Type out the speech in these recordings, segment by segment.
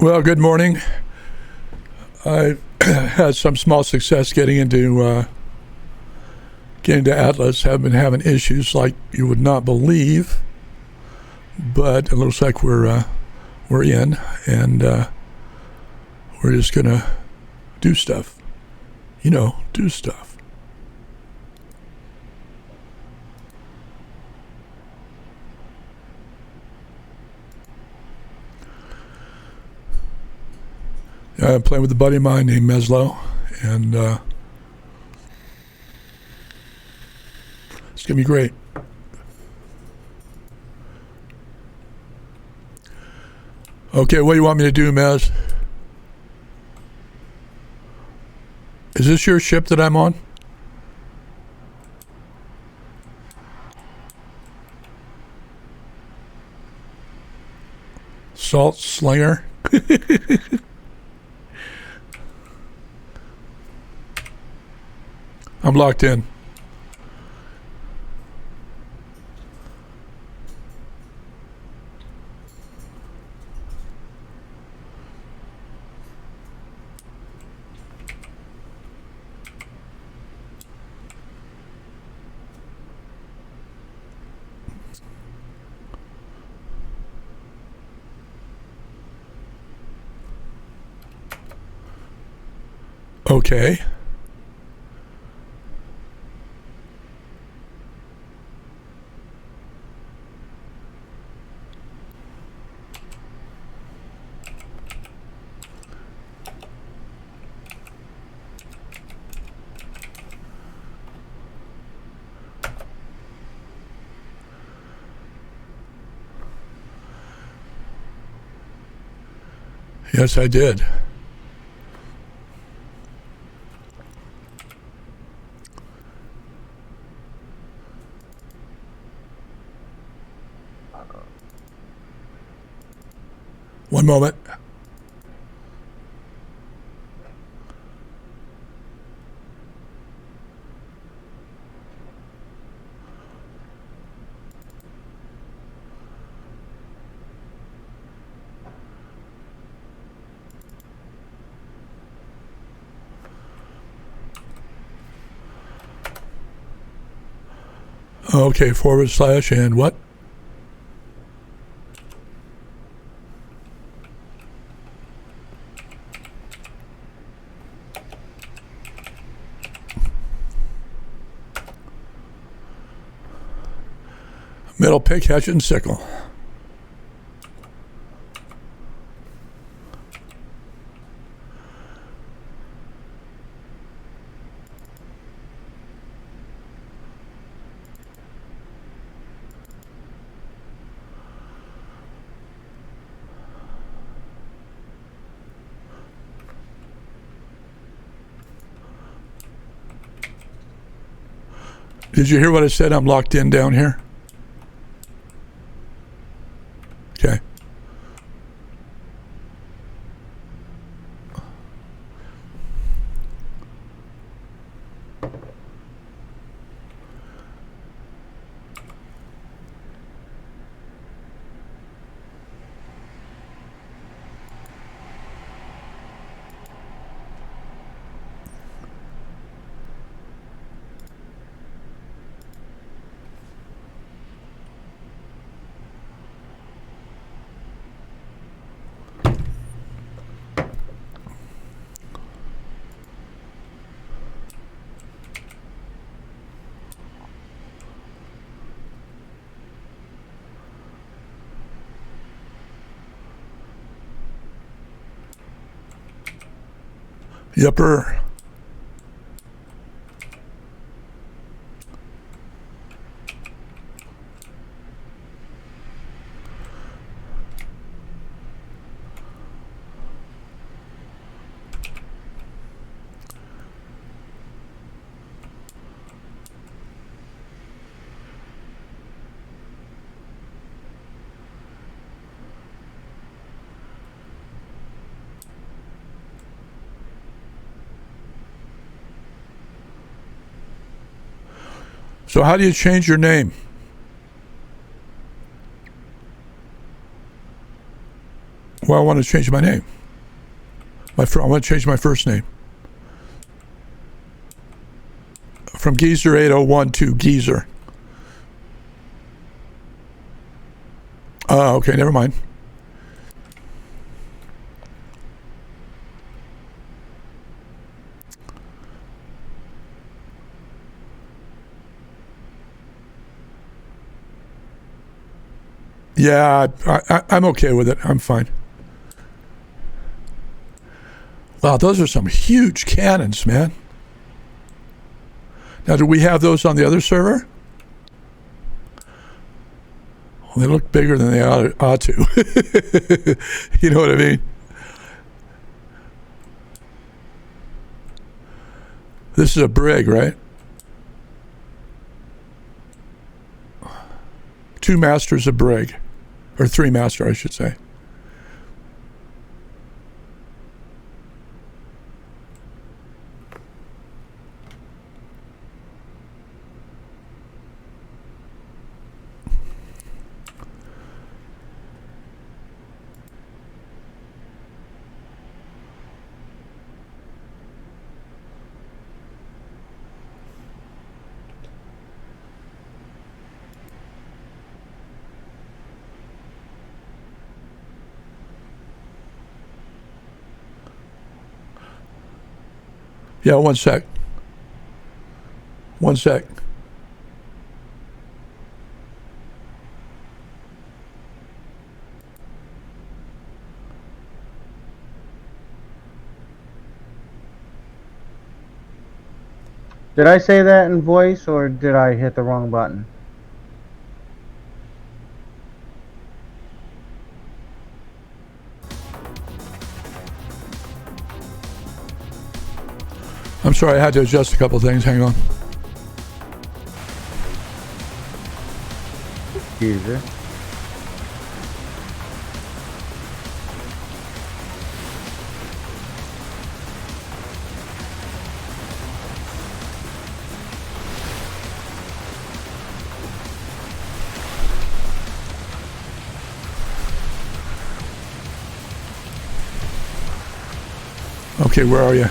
Well, good morning. I had some small success getting into Atlas. Have been having issues like you would not believe, but it looks like we're in, and we're just gonna do stuff. Do stuff. I'm playing with a buddy of mine named Meslo, and it's going to be great. Okay, what do you want me to do, Mez? Is this your ship that I'm on? Salt Slinger? I'm locked in. Okay. Yes, I did. One moment. Okay, / and what? Metal pick, hatchet, and sickle. Did you hear what I said? I'm locked in down here. Okay. Yupper. So how do you change your name? Well, I want to change my name. I want to change my first name. From Geezer 801 to Geezer. Okay, never mind. Yeah, I'm okay with it. I'm fine. Wow, those are some huge cannons, man. Now, do we have those on the other server? Well, they look bigger than they ought to. You know what I mean? This is a brig, right? 2 masters a brig. Or 3 master, I should say. Yeah, one sec. One sec. Did I say that in voice, or did I hit the wrong button? I'm sorry, I had to adjust a couple things. Hang on. Geezer. Okay, where are you?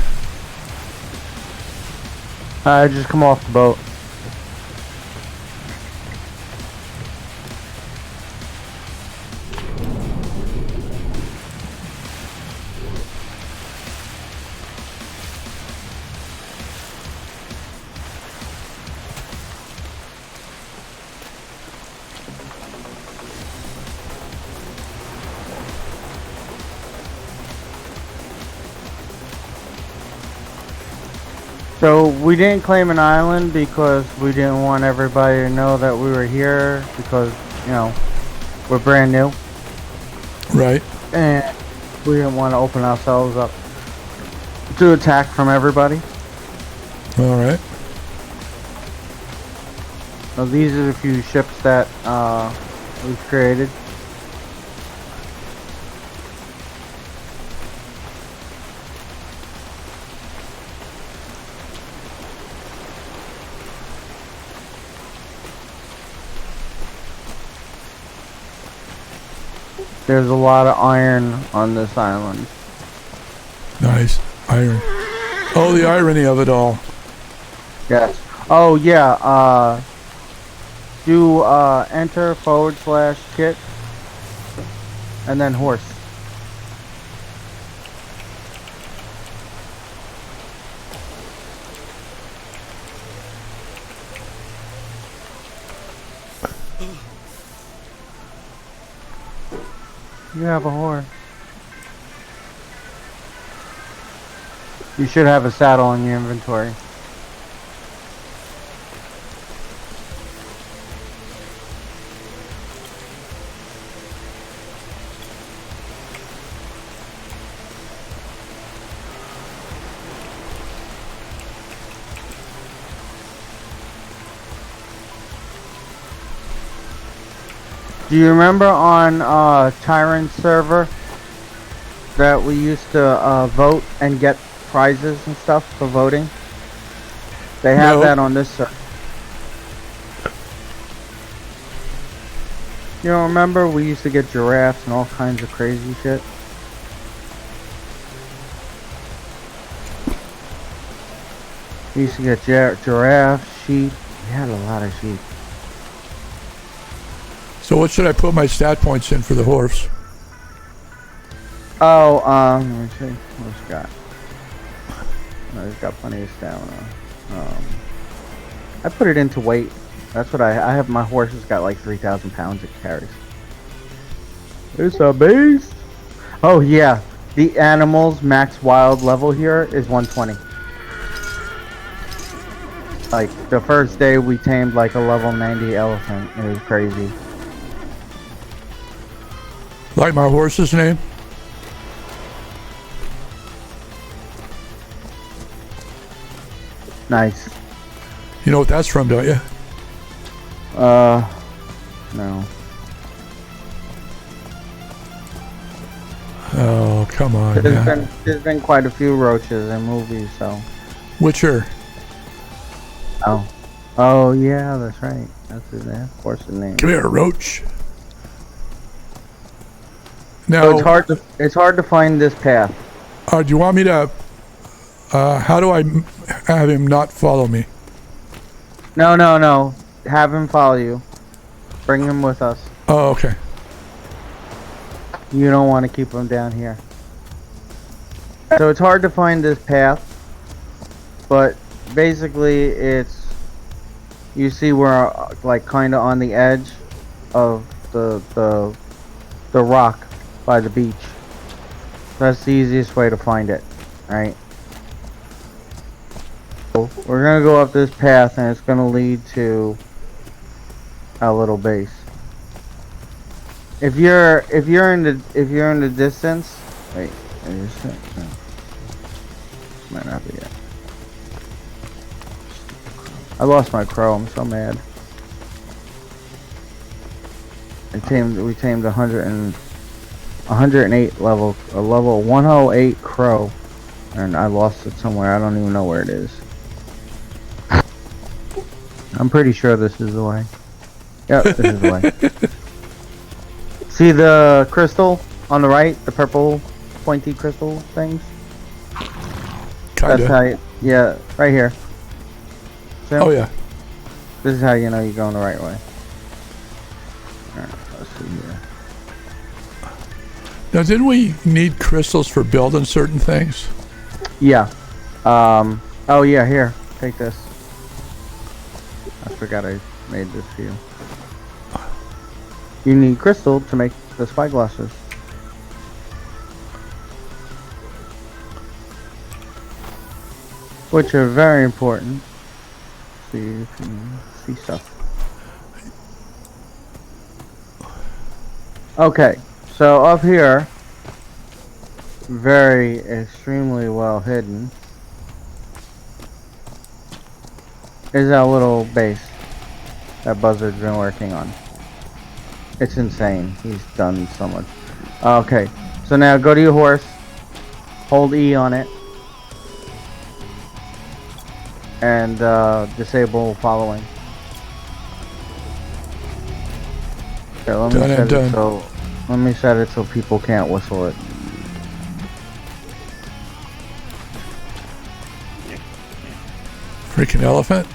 I just come off the boat. So we didn't claim an island because we didn't want everybody to know that we were here because, you know, we're brand new. Right. And we didn't want to open ourselves up to attack from everybody. All right. So these are the few ships that we've created. There's a lot of iron on this island. Nice. Iron. Oh, the irony of it all. Yes. Oh, yeah. Do enter /kit and then horse. You have a horse. You should have a saddle in your inventory. Do you remember on Tyrant's server that we used to vote and get prizes and stuff for voting? They have No. that on this server. You don't remember? We used to get giraffes and all kinds of crazy shit. We used to get giraffe, sheep. We had a lot of sheep. So what should I put my stat points in for the horse? Oh, let me see. What's he got? Oh, he's got plenty of stamina. I put it into weight. That's what I have. My horse has got like 3,000 pounds it carries. It's a beast. Oh yeah, the animals max wild level here is 120. Like the first day we tamed like a level 90 elephant. It was crazy. Like my horse's name? Nice. You know what that's from, don't you? No. Oh, come on, man. There's been quite a few roaches in movies, so. Witcher. Oh yeah, that's right. That's his name. Of course, his name. Come here, roach. Now, So it's hard to find this path. do you want me to? How do I have him not follow me? No. Have him follow you. Bring him with us. Oh, okay. You don't want to keep him down here. So it's hard to find this path, but basically it's, you see we're like kind of on the edge of the rock by the beach. That's the easiest way to find it, right? So we're gonna go up this path and it's gonna lead to our little base. If you're in the distance, wait, might not be it. I lost my crow. I'm so mad. We tamed 108 level, a level 108 crow, and I lost it somewhere. I don't even know where it is. I'm pretty sure this is the way. Yep, this is the way. See the crystal on the right, the purple pointy crystal things? Kinda. That's how yeah, right here. See? Oh yeah. This is how you know you're going the right way. Alright, let's see here. Now, didn't we need crystals for building certain things? Yeah. Oh yeah, here. Take this. I forgot I made this for you. You need crystal to make the spyglasses. Which are very important. So you can see stuff. Okay, so up here, very extremely well hidden, is our little base that Buzzard's been working on. It's insane. He's done so much. Okay, so now go to your horse, hold E on it, and disable following. Okay, let me set it so people can't whistle it. Freaking elephant.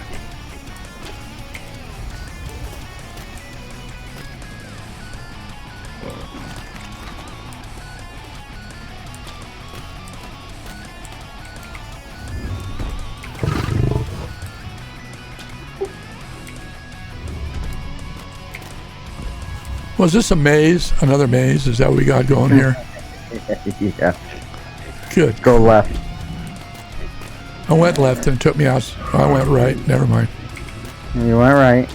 Was this a maze? Another maze? Is that what we got going here? Yeah. Good. Go left. I went left and it took me out. I went right. Never mind. You went right.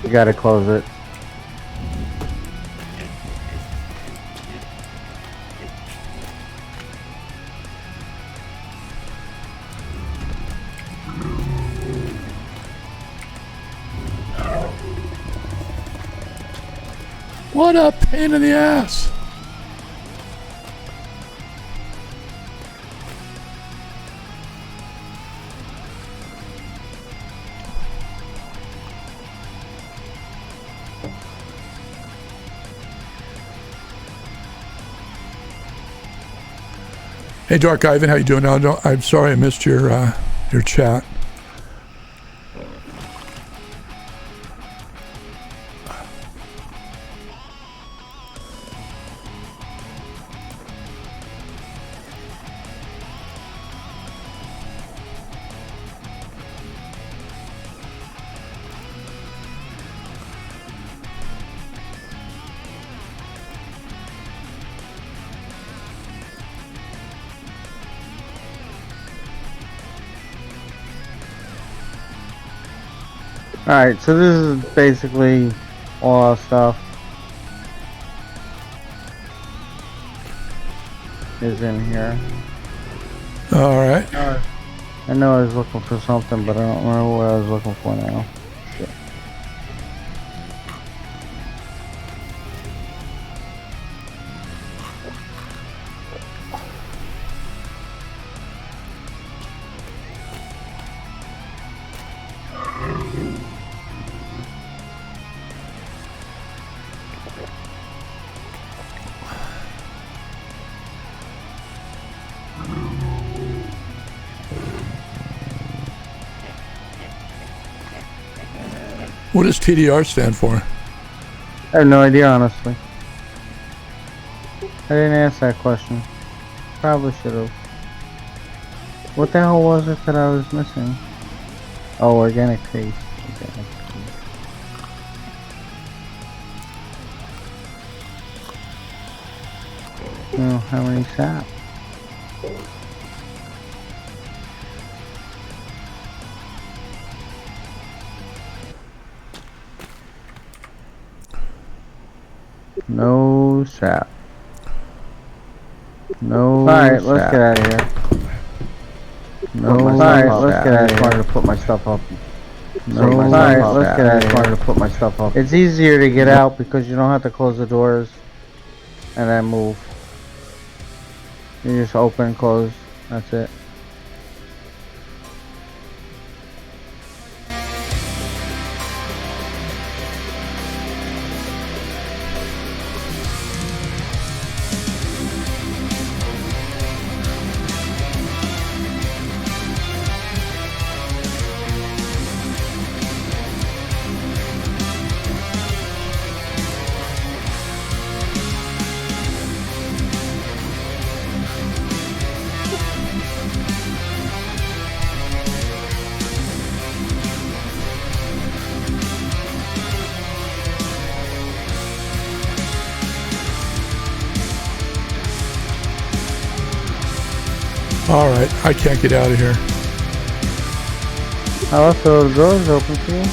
You gotta close it. What a pain in the ass. Hey, Dark Ivan, how you doing? I'm sorry I missed your chat. Alright, so this is basically all our stuff is in here. All right. I know I was looking for something, but I don't remember what I was looking for now. Shit. What does TDR stand for? I have no idea, honestly. I didn't ask that question. Probably should have. What the hell was it that I was missing? Oh, organic paste. Organic paste. Oh, how many sap? No sap. No. Alright, let's get out of here. No. Alright, let's get out of here. I wanted to put my stuff up. No. Alright, let's get out of here. I wanted to put my stuff up. It's easier to get out because you don't have to close the doors and then move. You just open and close. That's it. All right, I can't get out of here. I left the doors open for you.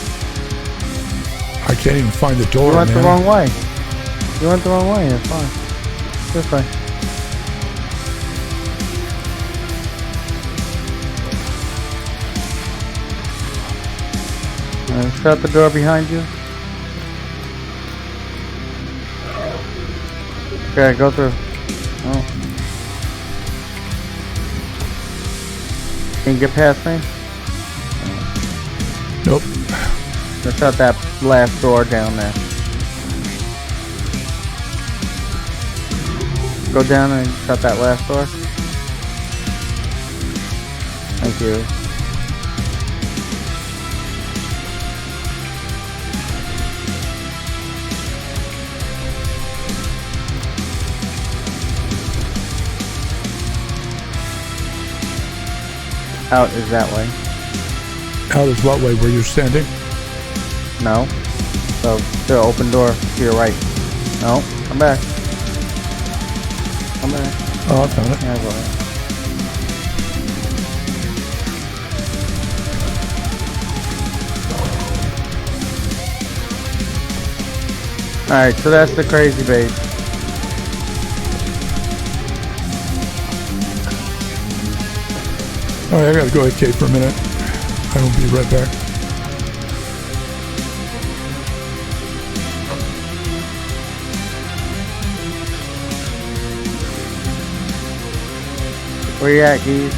I can't even find the door, You went man. the wrong way. You went the wrong way. It's fine. This way. Shut the door behind you. Okay, go through. Oh. Can you get past me? Nope. Let's shut that last door down there. Go down and shut that last door. Thank you. Out is that way. Out is what way? Where you're standing? No. So, the open door to your right. No. Come back. Come back. Oh, I found it. Yeah, go ahead. Alright, so that's the crazy base. All right, I gotta go AFK for a minute. I will be right back. Where you at, Geese?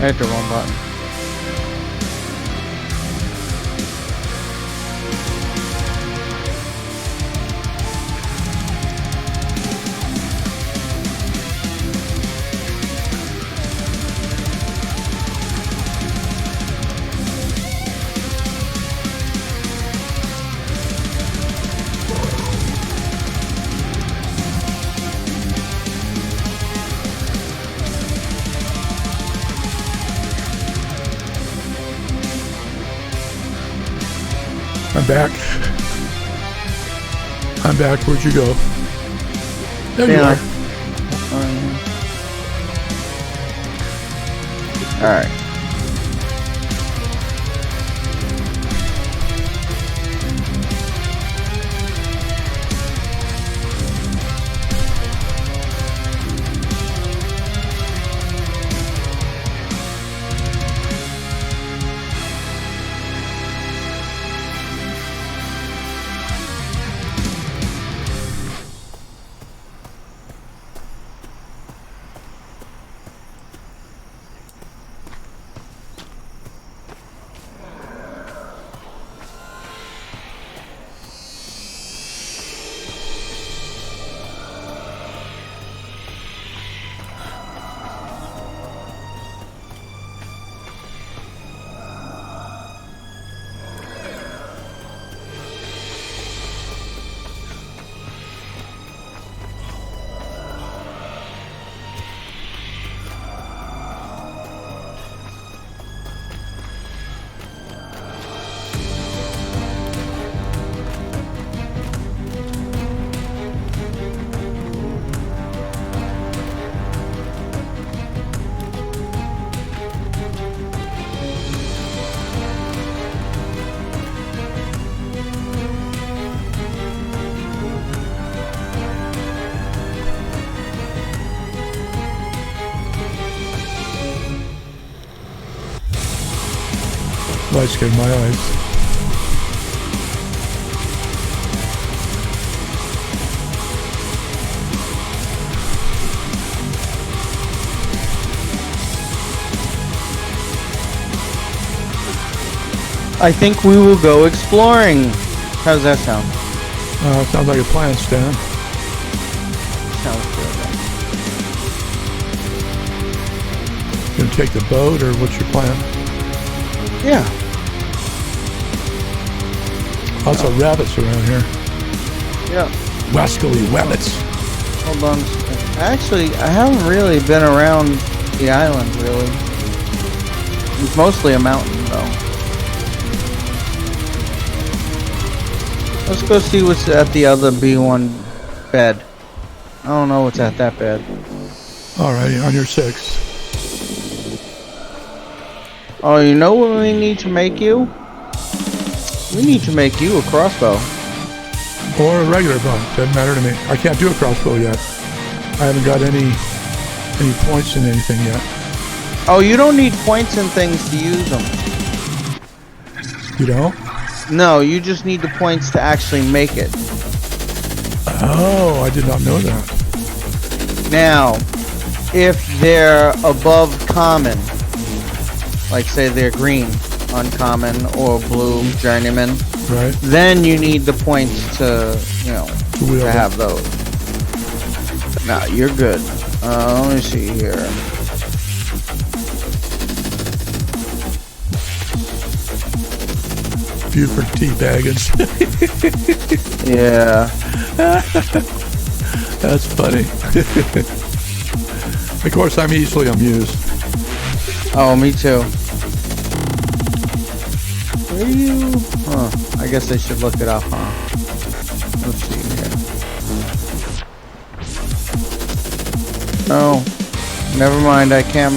I hit the wrong button. I'm back. I'm back. Where'd you go? There you are. Alright. Light scared my eyes. I think we will go exploring. How's that sound? Sounds like a plan, Stan. Sounds good. Gonna take the boat, or what's your plan? Yeah. Lots of rabbits around here. Yeah. Wascally rabbits. Hold on a second. Actually, I haven't really been around the island, really. It's mostly a mountain, though. Let's go see what's at the other B1 bed. I don't know what's at that bed. Alrighty, on your 6. Oh, you know what we need to make you? We need to make you a crossbow. Or a regular bow. Doesn't matter to me. I can't do a crossbow yet. I haven't got any points in anything yet. Oh, you don't need points and things to use them. You don't? No, you just need the points to actually make it. Oh, I did not know that. Now, if they're above common, like say they're green, uncommon, or blue, journeyman, Right. then you need the points to, you know, wield to it. have those. Nah, you're good. Let me see here. Buford T-Baggins. Yeah. That's funny. Of course, I'm easily amused. Oh, me too. Where are you? Huh. I guess I should look it up, huh? Let's see here. No. Never mind, I can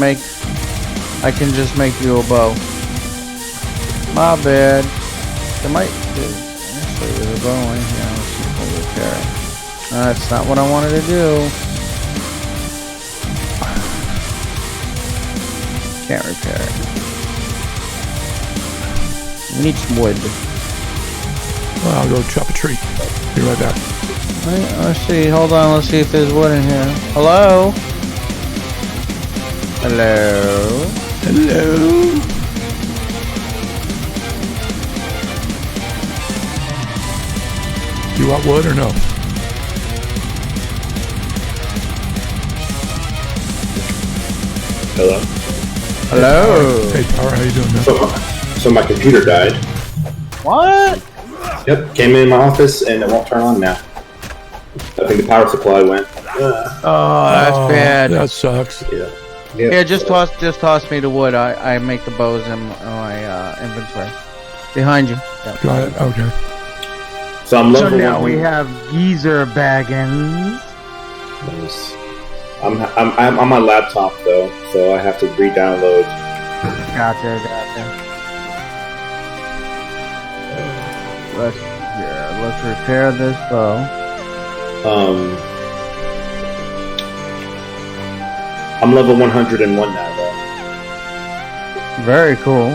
just make you a bow. My bad. There might be. Actually, there's a bow in here. Let's see if we'll repair it. That's not what I wanted to do. Can't repair it. We need some wood. Well, I'll go chop a tree. Be right back. Let's see. Hold on. Let's see if there's wood in here. Hello? Hello? Hello. You want wood or no? Hello. Hello. Hey, Power, how you doing, man? So my computer died. What? Yep, came in my office and it won't turn on now. I think the power supply went. Oh, that's bad. That sucks. Yeah. Here, just toss me the wood. I make the bows in my inventory. Behind you. Yep. Got it. Okay. So I'm So level now 100. we have Geezer Baggins. Nice. I'm on my laptop though, so I have to re-download. Gotcha. Let's repair this bow. I'm level 101 now though. Very cool.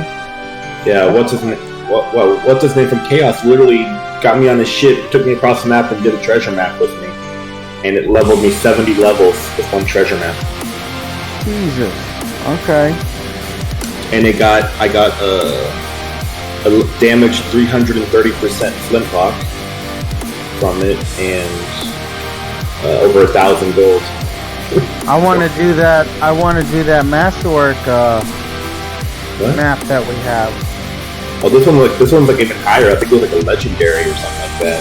Yeah, what's his name? What's his name from Chaos? Literally got me on his ship, took me across the map, and did a treasure map with me, and it leveled me 70 levels with one treasure map. Jesus. Okay. And I got a damaged 330% flintlock from it, and over 1,000 gold. I want to do that. I want to do that masterwork What? map that we have. Oh, this one's like even higher. I think it was like a legendary or something like that.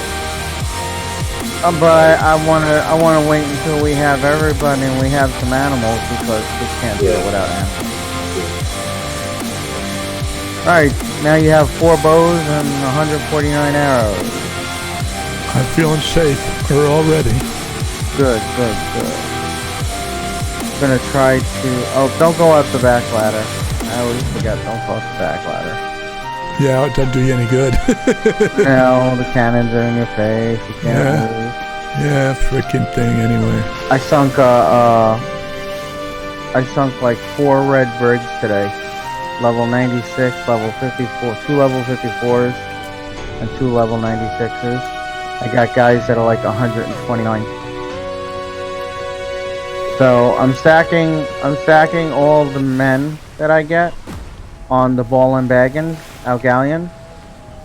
But I wanna wait until we have everybody and we have some animals because we can't do it without animals. Alright, now you have 4 bows and 149 arrows. I'm feeling safer already. Good. I'm gonna try to... Oh, don't go up the back ladder. I always forget, don't go up the back ladder. Yeah, it doesn't do you any good. No, the cannons are in your face, you can't move. Yeah, frickin' thing anyway. I sunk like 4 red brigs today. Level 96, level 54, 2 level 54s, and 2 level 96s. I got guys that are like 129. So I'm stacking all the men that I get on the ball and baggins, Algallion,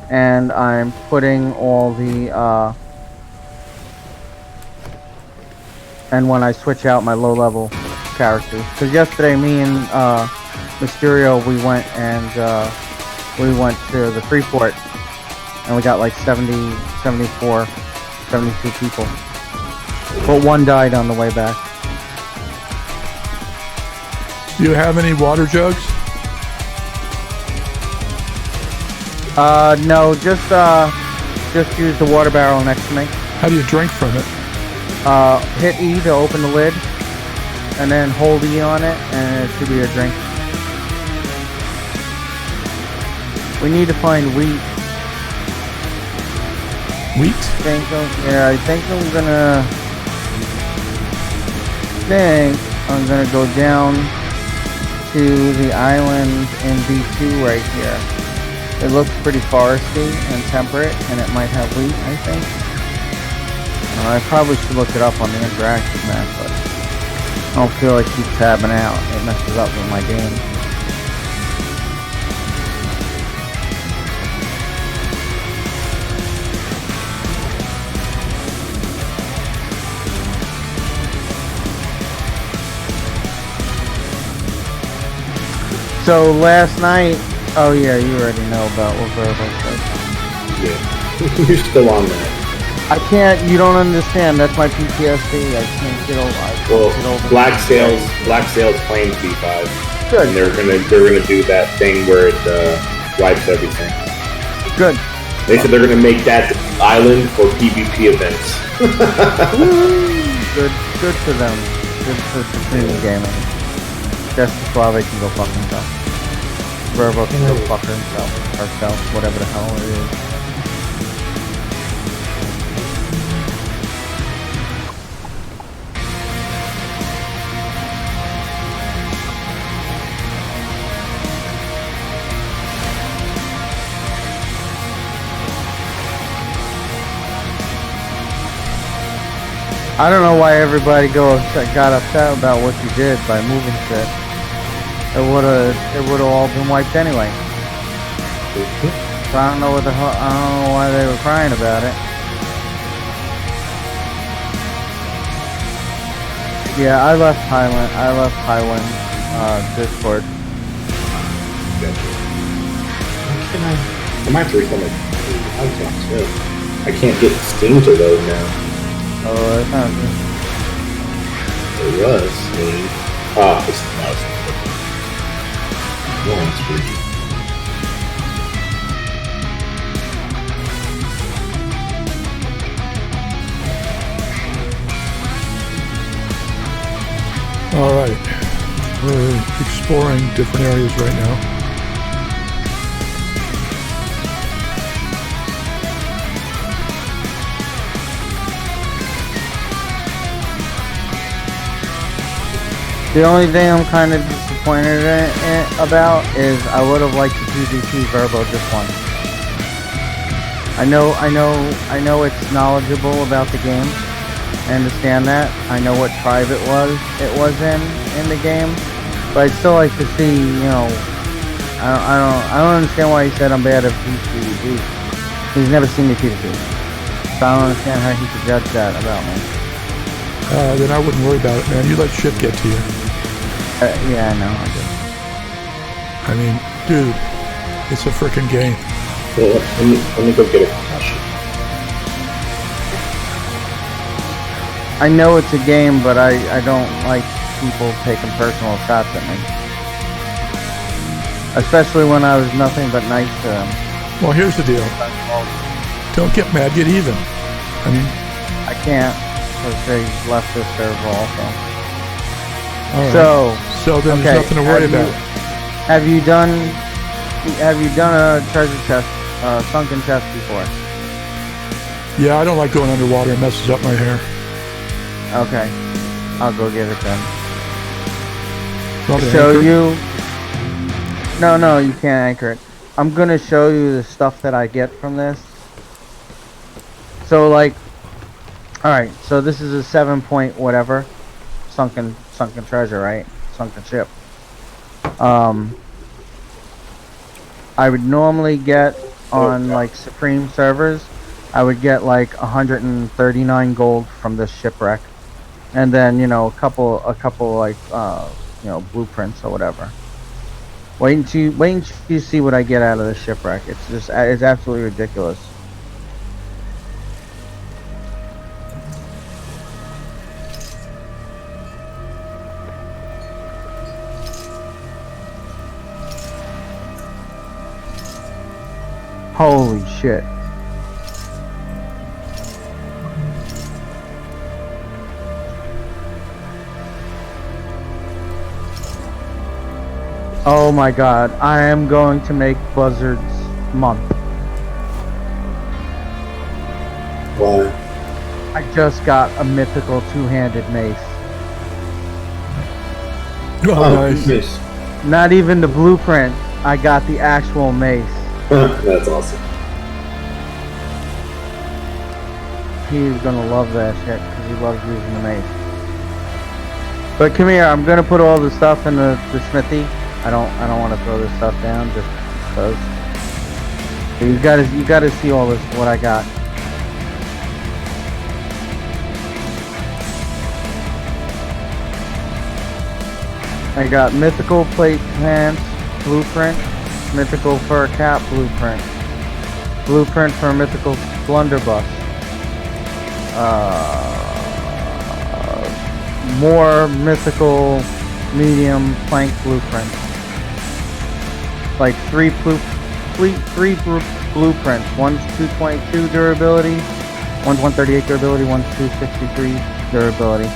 and I'm putting all the and when I switch out my low level characters, because yesterday me and Mysterio we went to the Freeport and we got like 70, 74, 72 people, but one died on the way back. Do you have any water jugs? No, just use the water barrel next to me. How do you drink from it? Hit E to open the lid, and then hold E on it, and it should be a drink. We need to find wheat. Wheat? I think I'm gonna go down to the island in B2 right here. It looks pretty foresty and temperate, and it might have wheat, I think. I probably should look it up on the interactive map, but I don't feel like keep tabbing out. It messes up with my game. So last night, oh yeah, you already know about what Verbo said. Yeah. You're still on that. I can't, you don't understand, that's my PTSD, I can't get over Black Sails claims B5. Good. And they're gonna do that thing where it wipes everything. Good. They said they're gonna make that island for PvP events. Good for them. Good for Supreme Gaming. Just Suave can go fuck himself. Verbo can go fuck himself, herself, whatever the hell it is. I don't know why everybody got upset about what you did by moving shit. it would've all been wiped anyway. So I don't know what the hell. I don't know why they were crying about it. Yeah, I left Highland Discord. I might have to refund my account too. I can't get Steam to load now. Oh, that's not good. It was Steam. Ah, it's not. No one's free. All right, we're exploring different areas right now. The only thing I'm kind of disappointed about is I would have liked the PvP Verbo just once. I know it's knowledgeable about the game. I understand that. I know what tribe it was in the game, but I'd still like to see, you know, I don't understand why he said I'm bad at PvP. He's never seen me PvP, so I don't understand how he could judge that about me. Then I wouldn't worry about it, man. You let shit get to you. Yeah, I know. I do. I mean, dude, it's a freaking game. Well, let me go get a concussion. I know it's a game, but I don't like people taking personal shots at me. Especially when I was nothing but nice to them. Well, here's the deal. Don't get mad, get even. I mean... I can't, because they left this server also. All right. So then okay, there's nothing to worry about. Have you done a treasure chest, sunken chest before? Yeah, I don't like going underwater. It messes up my hair. Okay, I'll go get it then. Probably Show anchor. you. No, you can't anchor it. I'm gonna show you the stuff that I get from this. So like, all right. So this is a 7-point whatever, sunken treasure, right? Sunken ship. I would normally get on like Supreme servers, I would get like 139 gold from this shipwreck, and then you know a couple like you know blueprints or whatever. Wait until you see what I get out of this shipwreck. It's absolutely ridiculous. Holy shit. Oh my god, I am going to make Buzzard's month. Why? I just got a mythical two-handed mace. Oh, nice. Nice. Not even the blueprint, I got the actual mace. That's awesome. He's gonna love that shit because he loves using the mace. But come here, I'm gonna put all the stuff in the smithy. I don't want to throw this stuff down just because. You gotta see all this what I got. I got mythical plate pants blueprint, mythical fur cap blueprint, blueprint for a mythical blunderbuss. More mythical medium plank blueprint. Like three blueprints. One's 222 durability, one's 138 durability, one's 263 durability.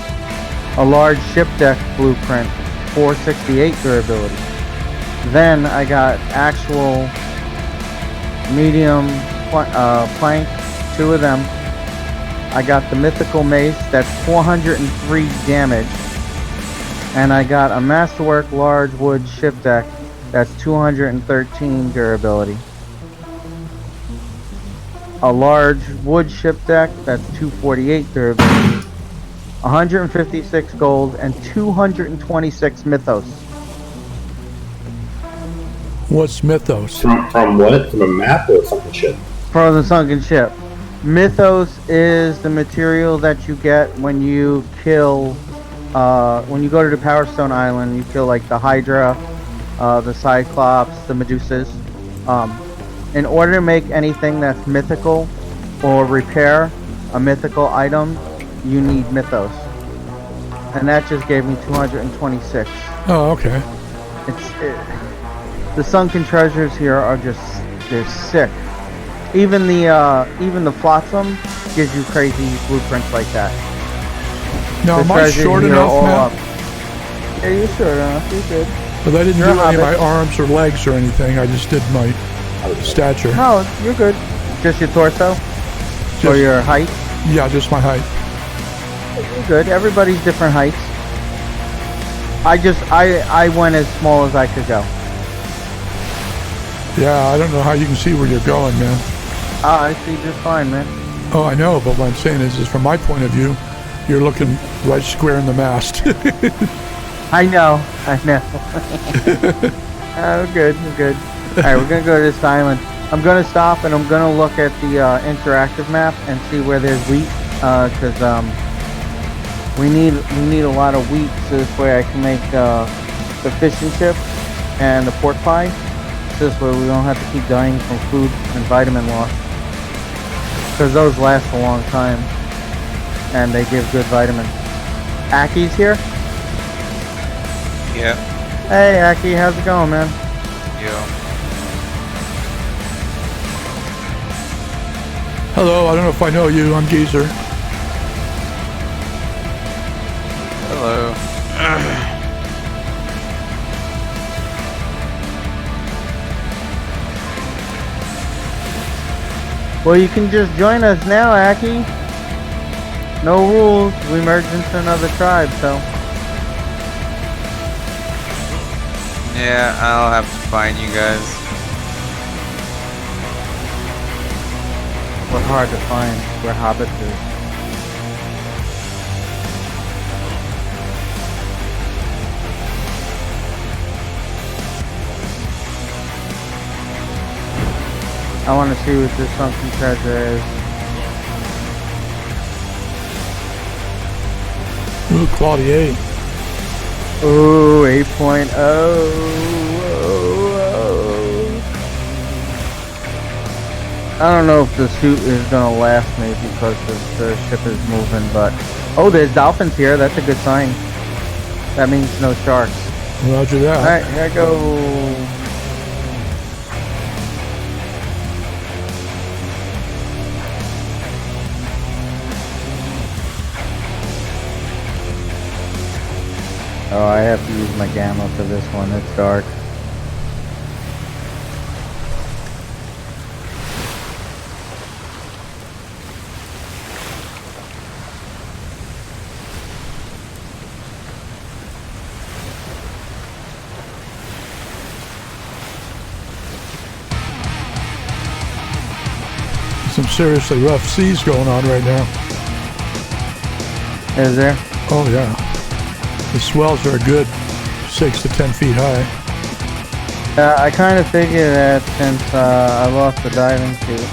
A large ship deck blueprint, 468 durability. Then I got actual medium plank, 2 of them. I got the mythical mace, that's 403 damage. And I got a masterwork large wood ship deck, that's 213 durability. A large wood ship deck, that's 248 durability. 156 gold and 226 mythos. What's mythos? From what? From a map or something shit? For the sunken ship. Mythos is the material that you get when you kill, when you go to the Power Stone Island. You kill like the Hydra, the Cyclops, the Medusas. In order to make anything that's mythical or repair a mythical item, you need mythos. And that just gave me 226. Oh, okay. The sunken treasures here are they're sick. Even the flotsam gives you crazy blueprints like that. Now, am I treasures short here are enough all now? up. Yeah, you're short enough. You're good. But I didn't You're do a any of my hobbit. arms or legs or anything. I just did my stature. No, you're good. Just your torso or Just- your height. Yeah, just my height. You're good. Everybody's different heights. I went as small as I could go. Yeah, I don't know how you can see where you're going, man. I see just fine, man. Oh, I know, but what I'm saying is from my point of view, you're looking right square in the mast. I know. Oh, good. All right, we're gonna go to this island. I'm gonna stop and I'm gonna look at the interactive map and see where there's wheat, because we need a lot of wheat so this way I can make the fishing chip and the pork pie. So this way we don't have to keep dying from food and vitamin loss, because those last a long time and they give good vitamins. Aki's here. Yeah. Hey Aki, how's it going, man? Yeah. Hello, I don't know if I know you. I'm Geezer. Hello. Well, you can just join us now, Aki. No rules. We merged into another tribe, so. Yeah, I'll have to find you guys. We're hard to find. We're hobbitses. I want to see what this sunken treasure is. Ooh, quality 8. Ooh, 8.0. I don't know if the suit is gonna last me because the ship is moving, but oh, there's dolphins here. That's a good sign. That means no sharks. Roger that. All right, here I go. Oh, I have to use my gamma for this one. It's dark. Some seriously rough seas going on right now. Is there? Oh, yeah. The swells are a good 6 to 10 feet high. I kind of figured that since I lost the diving suit,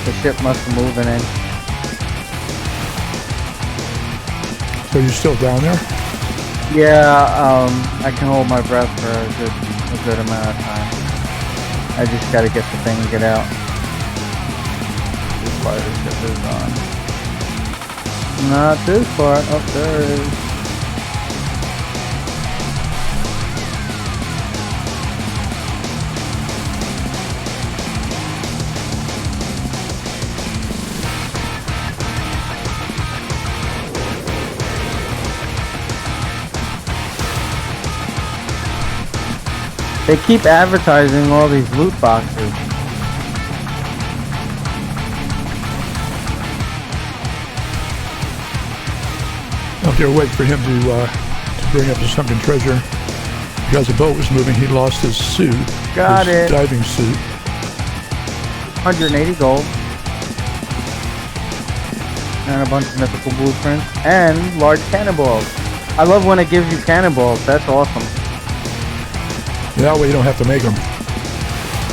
the ship must have moved an inch. So you're still down there? Yeah, I can hold my breath for a good amount of time. I just gotta get the thing and get out. This part of the ship is on. Not this part. Oh, there it is. They keep advertising all these loot boxes. Up there waiting for him to bring up the sunken treasure. Because the boat was moving, he lost his suit. Got his it. diving suit. 180 gold. And a bunch of mythical blueprints. And large cannonballs. I love when it gives you cannonballs. That's awesome. That way you don't have to make them.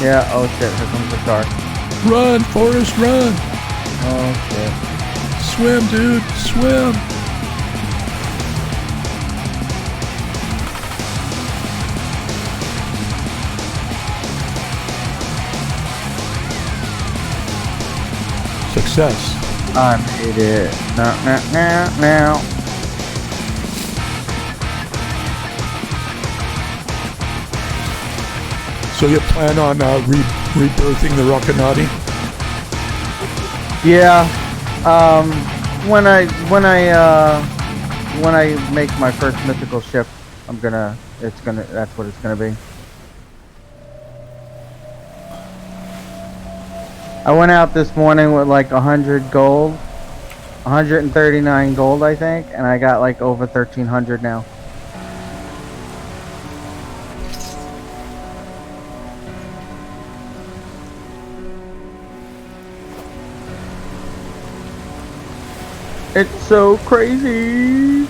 Yeah, oh shit, here comes the shark. Run, Forrest, run! Oh shit. Swim, dude, swim! Success. I made it. Now. So you plan on rebirthing the Rockanati? Yeah. When I make my first mythical ship, that's what it's gonna be. I went out this morning with like 100 gold, 139 gold I think, and I got like over 1,300 now. It's so crazy.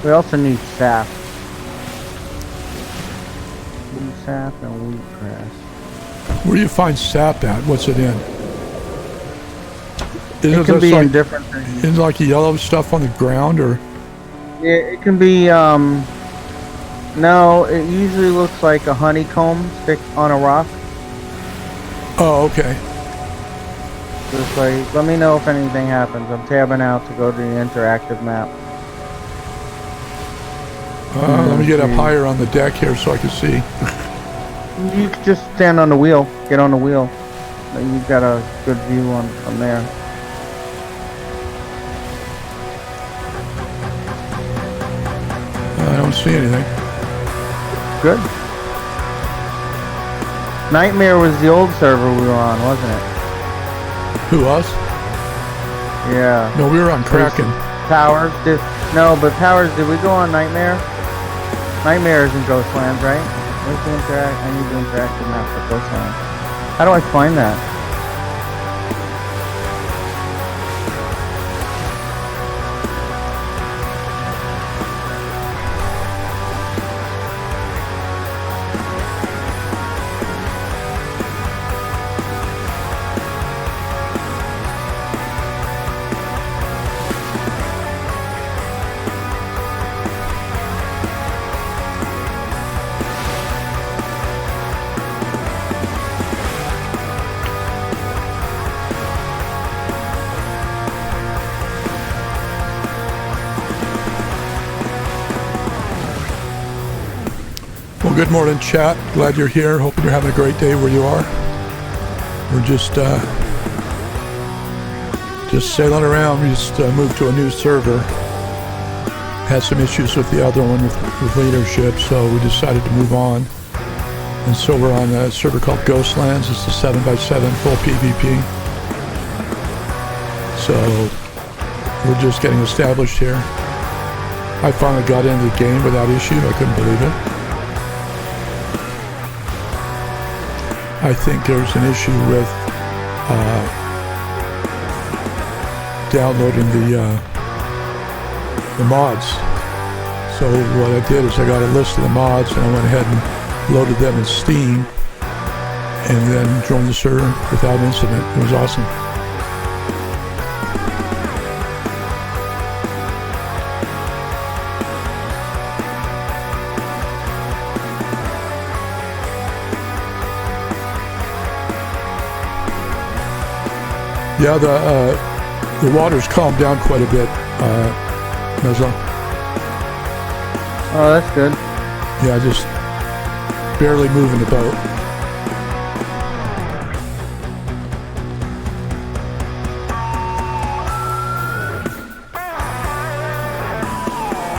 We also need sap. Sap and wheatgrass. Where do you find sap at? What's it in? It can be in different things. In like yellow stuff on the ground, or? Yeah, it can be, no, it usually looks like a honeycomb stick on a rock. Oh, okay. Just like, let me know if anything happens. I'm tabbing out to go to the interactive map. Let me get up higher on the deck here so I can see. You can just stand on the wheel. Get on the wheel. You've got a good view from there. I don't see anything. Good. Nightmare was the old server we were on, wasn't it? Who, us? Yeah. No, we were on Kraken. Powers did. No, but Powers, did we go on Nightmare? Nightmare is in Ghostlands, right? Where's the interact? I need the interactive map for Ghostlands. How do I find that? Well, good morning, chat. Glad you're here. Hoping you're having a great day where you are. We're just sailing around. We just moved to a new server. Had some issues with the other one with leadership, so we decided to move on. And so we're on a server called Ghostlands. It's a 7x7 full PvP. So we're just getting established here. I finally got into the game without issue. I couldn't believe it. I think there's an issue with downloading the mods. So what I did is I got a list of the mods and I went ahead and loaded them in Steam and then joined the server without incident. It was awesome. Yeah, the water's calmed down quite a bit, Mezzo. Oh, that's good. Yeah, just barely moving the boat.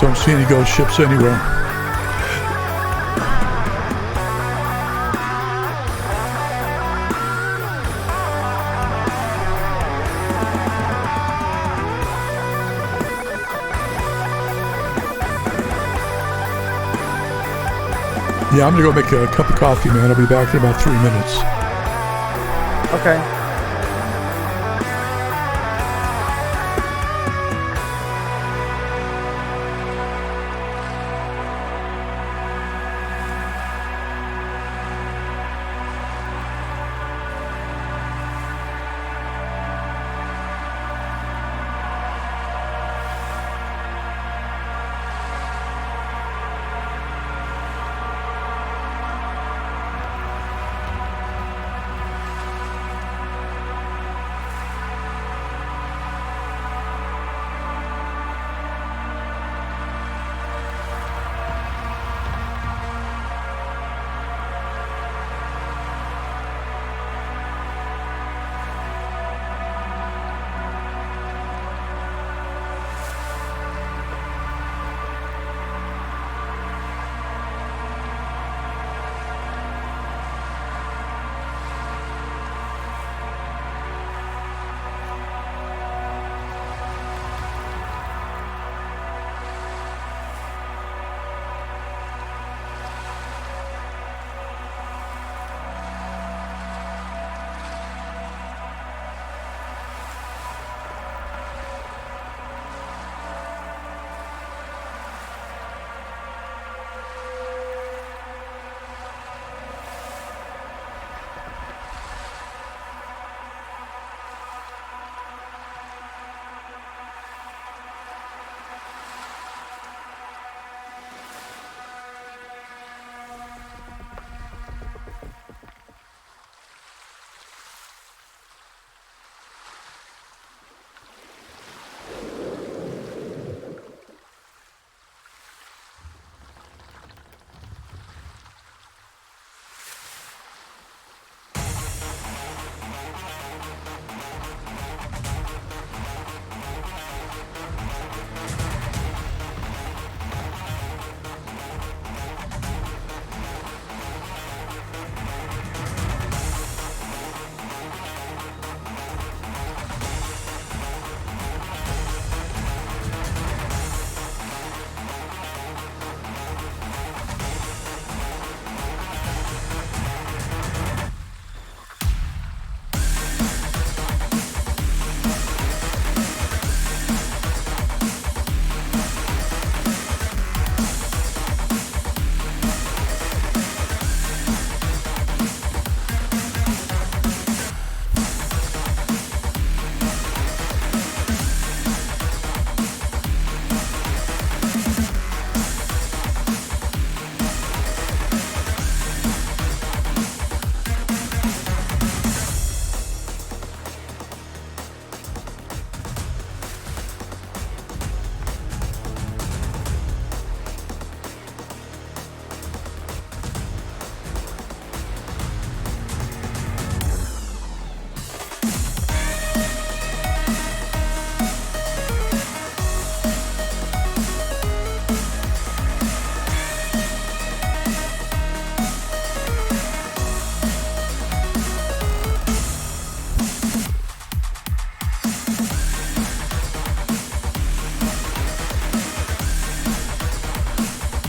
Don't see any ghost ships anywhere. Yeah, I'm gonna go make a cup of coffee, man. I'll be back in about 3 minutes. Okay.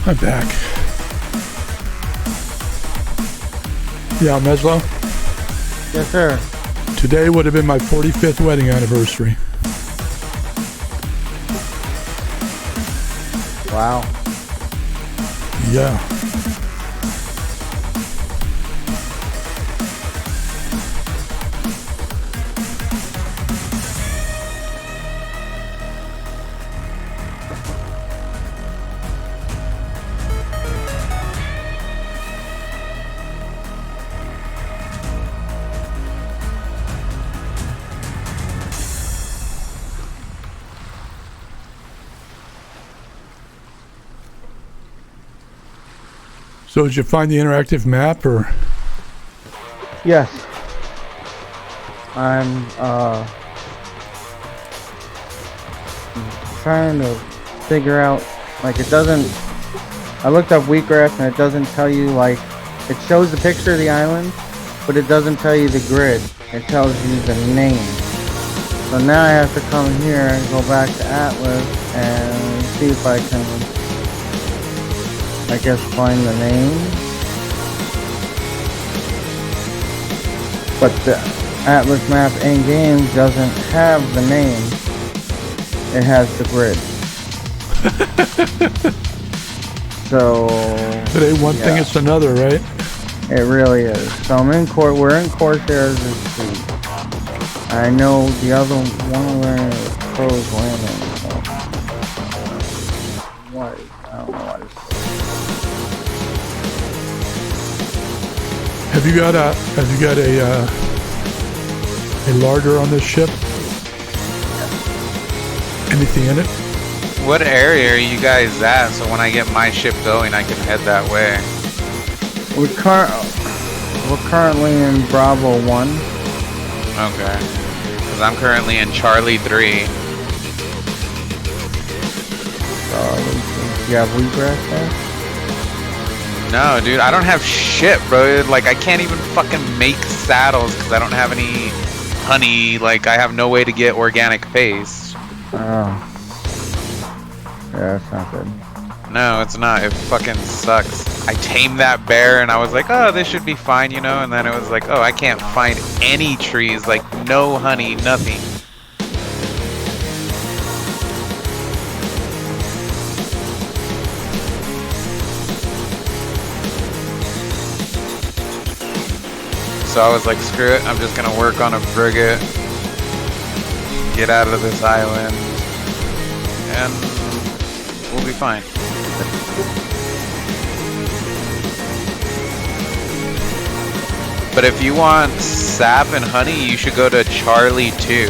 I'm back. Yeah, Meslo. Yes, sir. Today would have been my 45th wedding anniversary. Wow. Yeah. So did you find the interactive map, or? Yes. I'm trying to figure out, like, it doesn't, I looked up wheatgrass and it doesn't tell you, like, it shows the picture of the island, but it doesn't tell you the grid. It tells you the name. So now I have to come here and go back to Atlas and see if I can, I guess, find the name. But the Atlas map in-game doesn't have the name. It has the grid. So Today one thing, it's another, right? it really is. So I'm in court. We're in Corsairs Street. I know the other one of them is Crow's Landing. So what? I don't know what it's. Have you got a larder on this ship? Anything in it? What area are you guys at? So when I get my ship going, I can head that way. We're currently in Bravo 1. Okay. Because I'm currently in Charlie 3. You have wheatgrass there? No, dude, I don't have shit, bro. Like, I can't even fucking make saddles because I don't have any honey. Like, I have no way to get organic paste. Oh. Yeah, that's not good. No, it's not. It fucking sucks. I tamed that bear and I was like, oh, this should be fine, you know? And then it was like, oh, I can't find any trees. Like, no honey, nothing. So I was like, screw it, I'm just gonna work on a frigate, get out of this island, and we'll be fine. But if you want sap and honey, you should go to Charlie 2.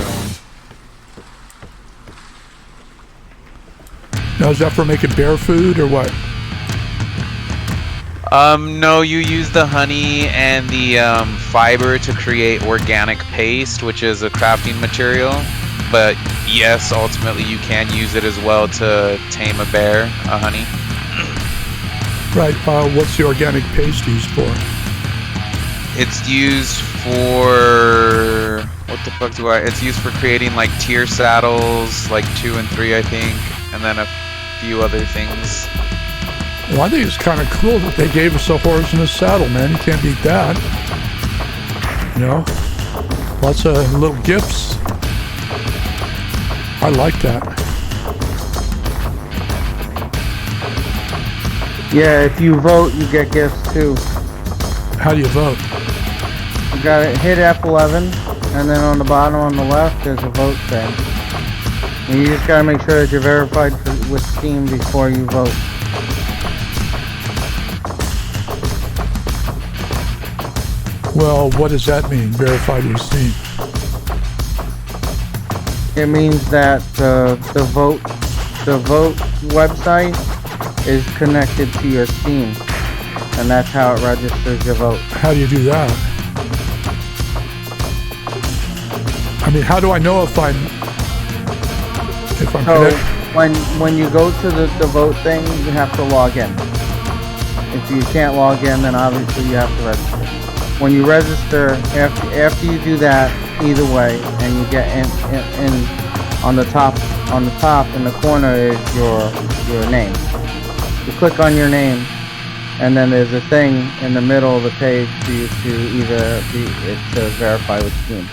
Now is that for making bear food or what? No, you use the honey and the fiber to create organic paste, which is a crafting material. But yes, ultimately you can use it as well to tame a bear, a honey. Right, what's the organic paste used for? It's used for... what the fuck it's used for creating like tier saddles, like 2 and 3 I think, and then a few other things. Well, I think it's kind of cool that they gave us a horse and a saddle, man. You can't beat that. You know? Lots of little gifts. I like that. Yeah, if you vote, you get gifts too. How do you vote? You gotta hit F11, and then on the bottom on the left, there's a vote thing. And you just gotta make sure that you're verified with Steam before you vote. Well, what does that mean, verified with Steam? It means that the vote website is connected to your Steam, and that's how it registers your vote. How do you do that? I mean, how do I know if I'm So connected? when you go to the vote thing, you have to log in. If you can't log in, then obviously you have to register. When you register, after you do that, either way, and you get in on the top in the corner is your name. You click on your name, and then there's a thing in the middle of the page for you to either to verify which team.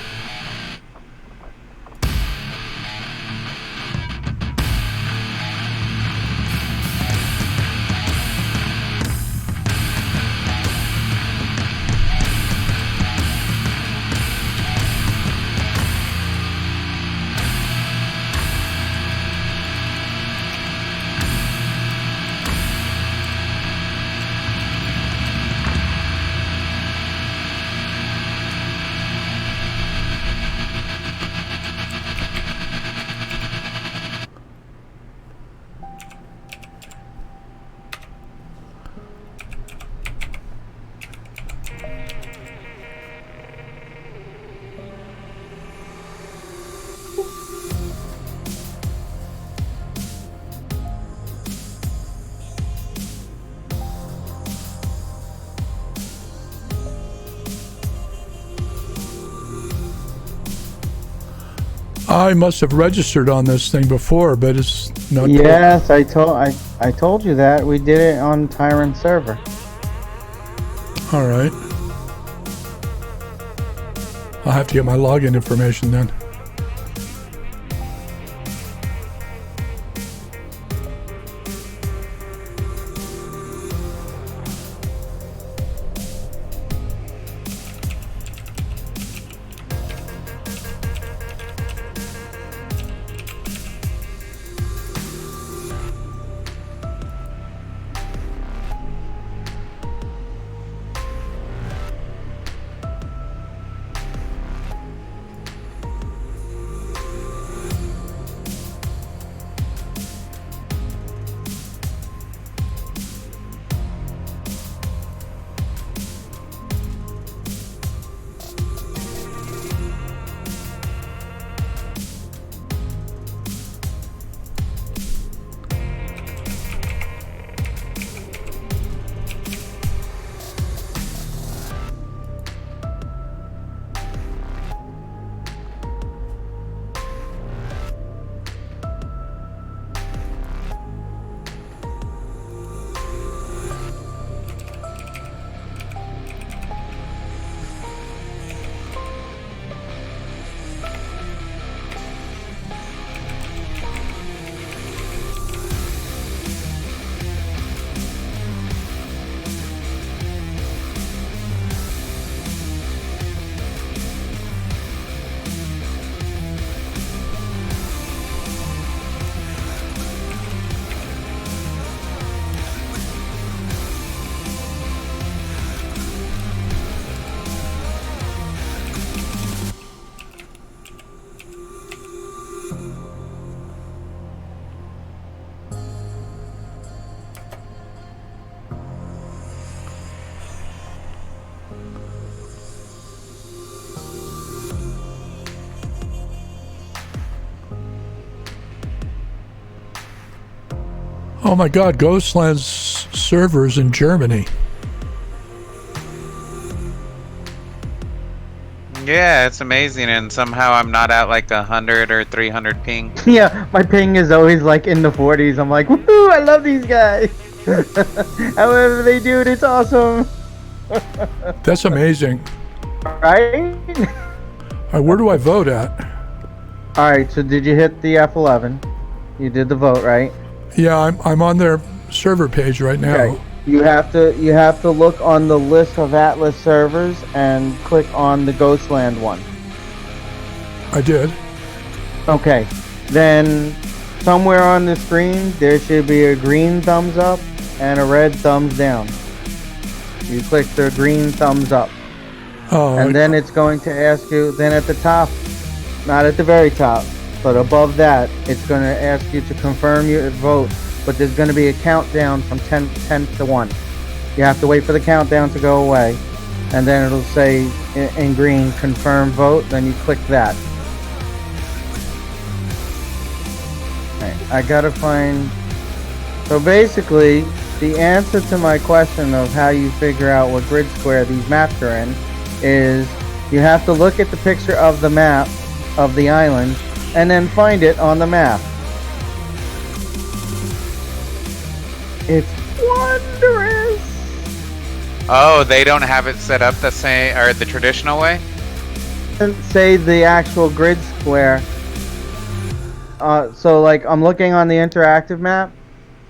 I must have registered on this thing before, but it's not. Yes, I told you that. We did it on Tyrant server. All right. I'll have to get my login information then. Oh my God, Ghostlands servers in Germany. Yeah, it's amazing, and somehow I'm not at like 100 or 300 ping. Yeah, my ping is always like in the 40s. I'm like, woohoo, I love these guys. However they do it, it's awesome. That's amazing. Right? Where do I vote at? Alright, so did you hit the F11? You did the vote, right? Yeah, I'm on their server page right now. Okay. You have to look on the list of Atlas servers and click on the Ghostland one. I did. Okay. Then somewhere on the screen there should be a green thumbs up and a red thumbs down. You click the green thumbs up. Oh, And then it's going to ask you, then at the top, not at the very top, but above that, it's going to ask you to confirm your vote. But there's going to be a countdown from 10 to 1. You have to wait for the countdown to go away. And then it'll say in green, confirm vote. Then you click that. Okay, I got to find... So basically, the answer to my question of how you figure out what grid square these maps are in is you have to look at the picture of the map of the island and then find it on the map. wondrous. Oh, they don't have it set up the same or the traditional way? Doesn't say the actual grid square. So like I'm looking on the interactive map,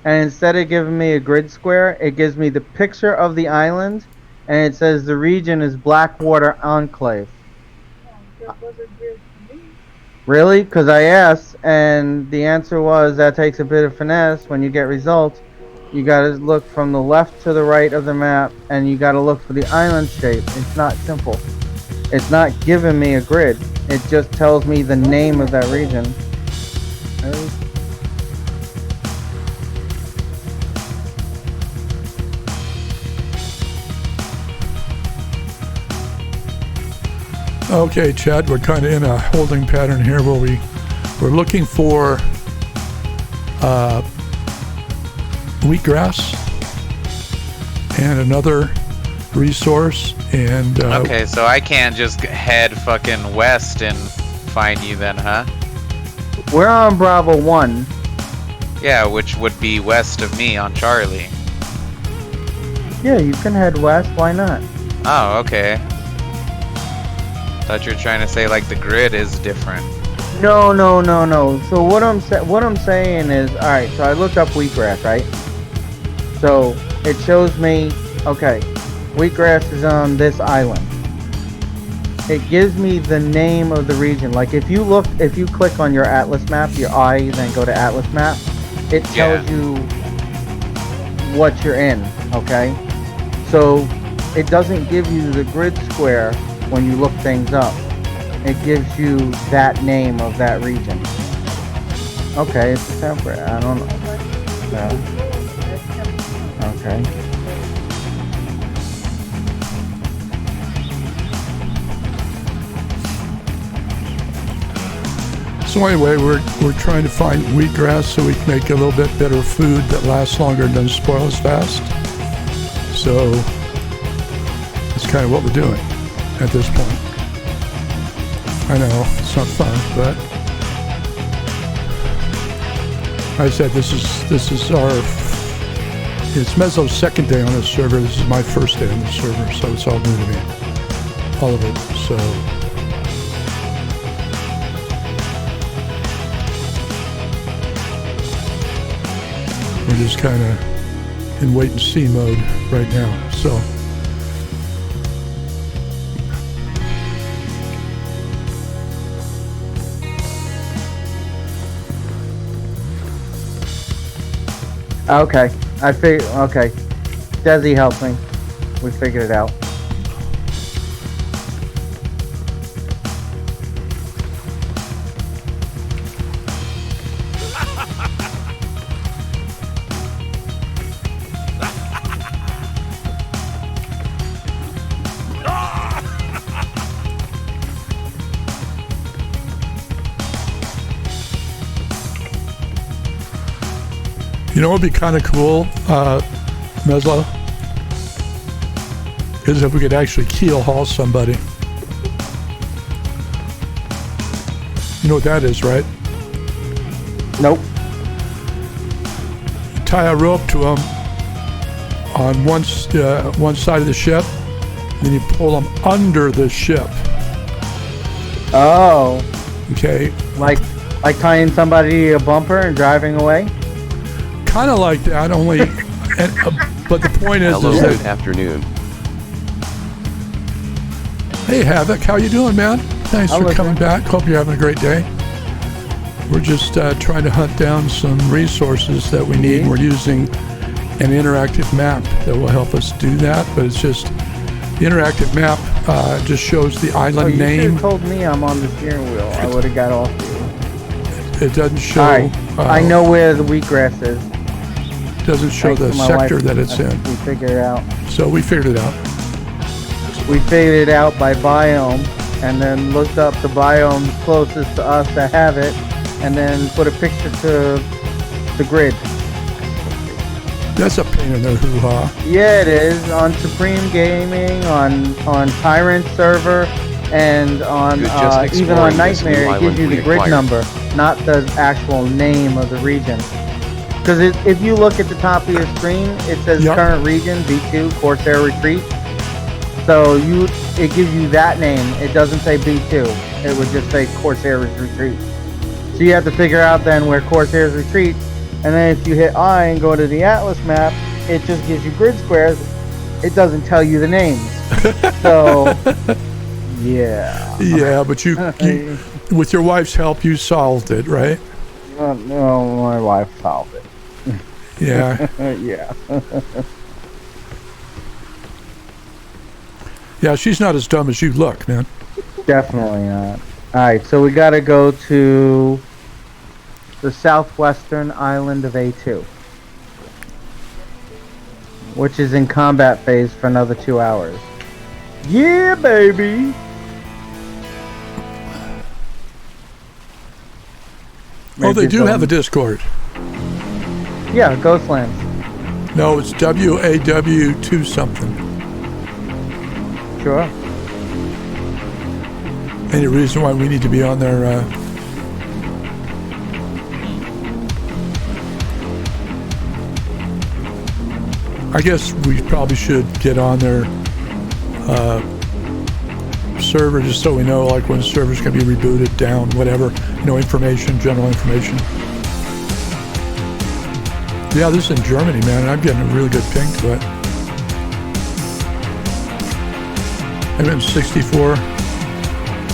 and instead of giving me a grid square, it gives me the picture of the island, and it says the region is Blackwater Enclave. Really? Because I asked, and the answer was that takes a bit of finesse. When you get results, you gotta look from the left to the right of the map, and you gotta look for the island shape. It's not simple. It's not giving me a grid. It just tells me the name of that region. Okay, Chad, we're kind of in a holding pattern here where we're looking for wheatgrass and another resource, and Okay, so I can't just head fucking west and find you then, huh? We're on Bravo 1. Yeah, which would be west of me on Charlie. Yeah, you can head west. Why not? Oh, okay. Thought you were trying to say like the grid is different. No. So what I'm saying is, all right. So I looked up wheatgrass, right? So it shows me, okay, wheatgrass is on this island. It gives me the name of the region. Like if you click on your atlas map, your eye, then go to atlas map, it tells you what you're in. Okay, so it doesn't give you the grid square when you look things up. It gives you that name of that region. Okay, it's a temperate. I don't know. Okay. so anyway, we're trying to find wheatgrass so we can make a little bit better food that lasts longer and doesn't spoil as fast. So that's kind of what we're doing at this point. I know it's not fun, but like I said, this is it's Mezzo's second day on the server. This is my first day on the server, so it's all new to me, all of it. So we're just kind of in wait and see mode right now. So. Okay, okay. Desi helped me. We figured it out. You know what would be kind of cool, Meslo? Is if we could actually keel haul somebody. You know what that is, right? Nope. You tie a rope to them on one side of the ship, then you pull them under the ship. Oh. Okay. Like tying somebody to a bumper and driving away? Kind of like that, only. But the point is, Hello, is good that. afternoon. Hey, Havoc, how you doing, man? Thanks for coming back. Hope you're having a great day. We're just trying to hunt down some resources that we need. We're using an interactive map that will help us do that, but it's just the interactive map just shows the island name. You should have told me I'm on the steering wheel. I would have got off you. It doesn't show. Alright, I know where the wheatgrass is. Doesn't show the sector that it's in. We figured it out. So we figured it out. We figured it out by biome, and then looked up the biomes closest to us that have it, and then put a picture to the grid. That's a pain in the hoo-ha. Yeah, it is. On Supreme Gaming, on Tyrant server, and on even on Nightmare, it gives you the grid number, not the actual name of the region. Because if you look at the top of your screen, it says Yep. current region B2 Corsair Retreat. So it gives you that name. It doesn't say B2. It would just say Corsair's Retreat. So you have to figure out then where Corsair's Retreat, and then if you hit I and go to the Atlas map, it just gives you grid squares. It doesn't tell you the names. So yeah. Yeah, but you with your wife's help, you solved it, right? No, my wife solved it. Yeah. Yeah. Yeah, she's not as dumb as you look, man. Definitely not. Alright, so we gotta go to the southwestern island of A2, which is in combat phase for another 2 hours. Yeah, baby! Oh, they do have a Discord. Yeah, Ghostlands. No, it's WAW2 something. Sure. Any reason why we need to be on there? I guess we probably should get on their server just so we know, like, when the server's going to be rebooted, down, whatever. You know, information, general information. Yeah, this is in Germany, man, and I'm getting a really good ping to it. I'm in 64,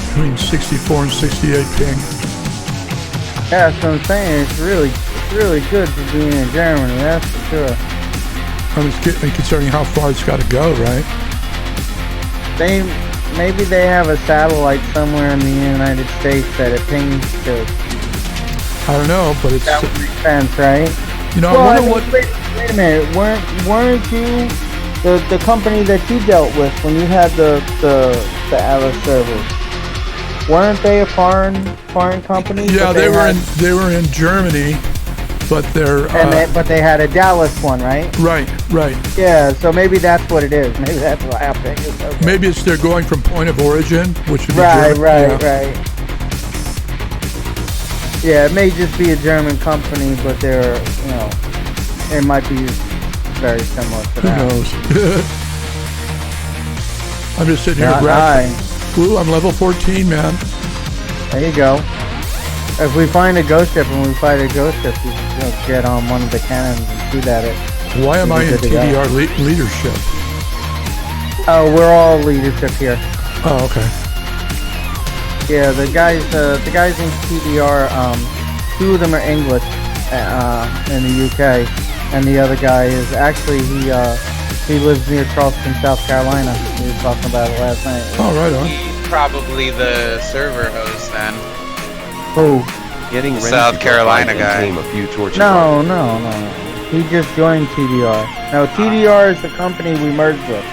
between 64 and 68 ping. Yeah, that's what I'm saying. It's really good to be in Germany, that's for sure. I was getting, considering how far it's got to go, right? Maybe they have a satellite somewhere in the United States that it pings to. I don't know, but it's, That would make sense, right? you know, Well, I I wonder mean, what, wait a minute. Weren't you the company that you dealt with when you had the Avast servers? Weren't they a foreign company? yeah, But they were in Germany, but they're, but they had a Dallas one, right? right. Yeah, so maybe that's what it is. Maybe that's what happened. Okay. Maybe it's they're going from point of origin, which would be Right. yeah. Yeah, it may just be a German company, but they're, it might be very similar to Who that. knows? I'm just sitting here Not grabbing. I. Ooh, I'm level 14, man. There you go. If we find a ghost ship and we fight a ghost ship, you just get on one of the cannons and shoot at it. Why am I in Good to go. TDR leadership? Oh, we're all leadership here. Oh, okay. Yeah, the guys in TDR, 2 of them are English, in the UK, and the other guy is actually he lives near Charleston, South Carolina. We were talking about it last night. Oh, right on. He's probably the server host then. Who? Getting ready South to go Carolina find and guy. tame a few torches. No. He just joined TDR. No, TDR is the company we merged with.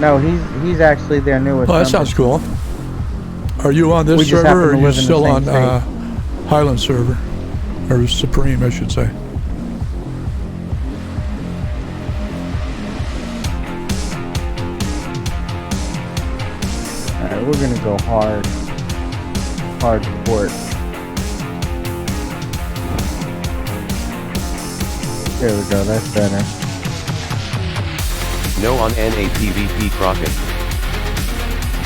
No, he's actually their newest. Well, that member. sounds cool. Are you on We this just server, happen or to are you live in the still on same Highland server? Or Supreme, I should say. Alright, we're gonna go hard port. There we go, that's better. No on NAPVP Crockett.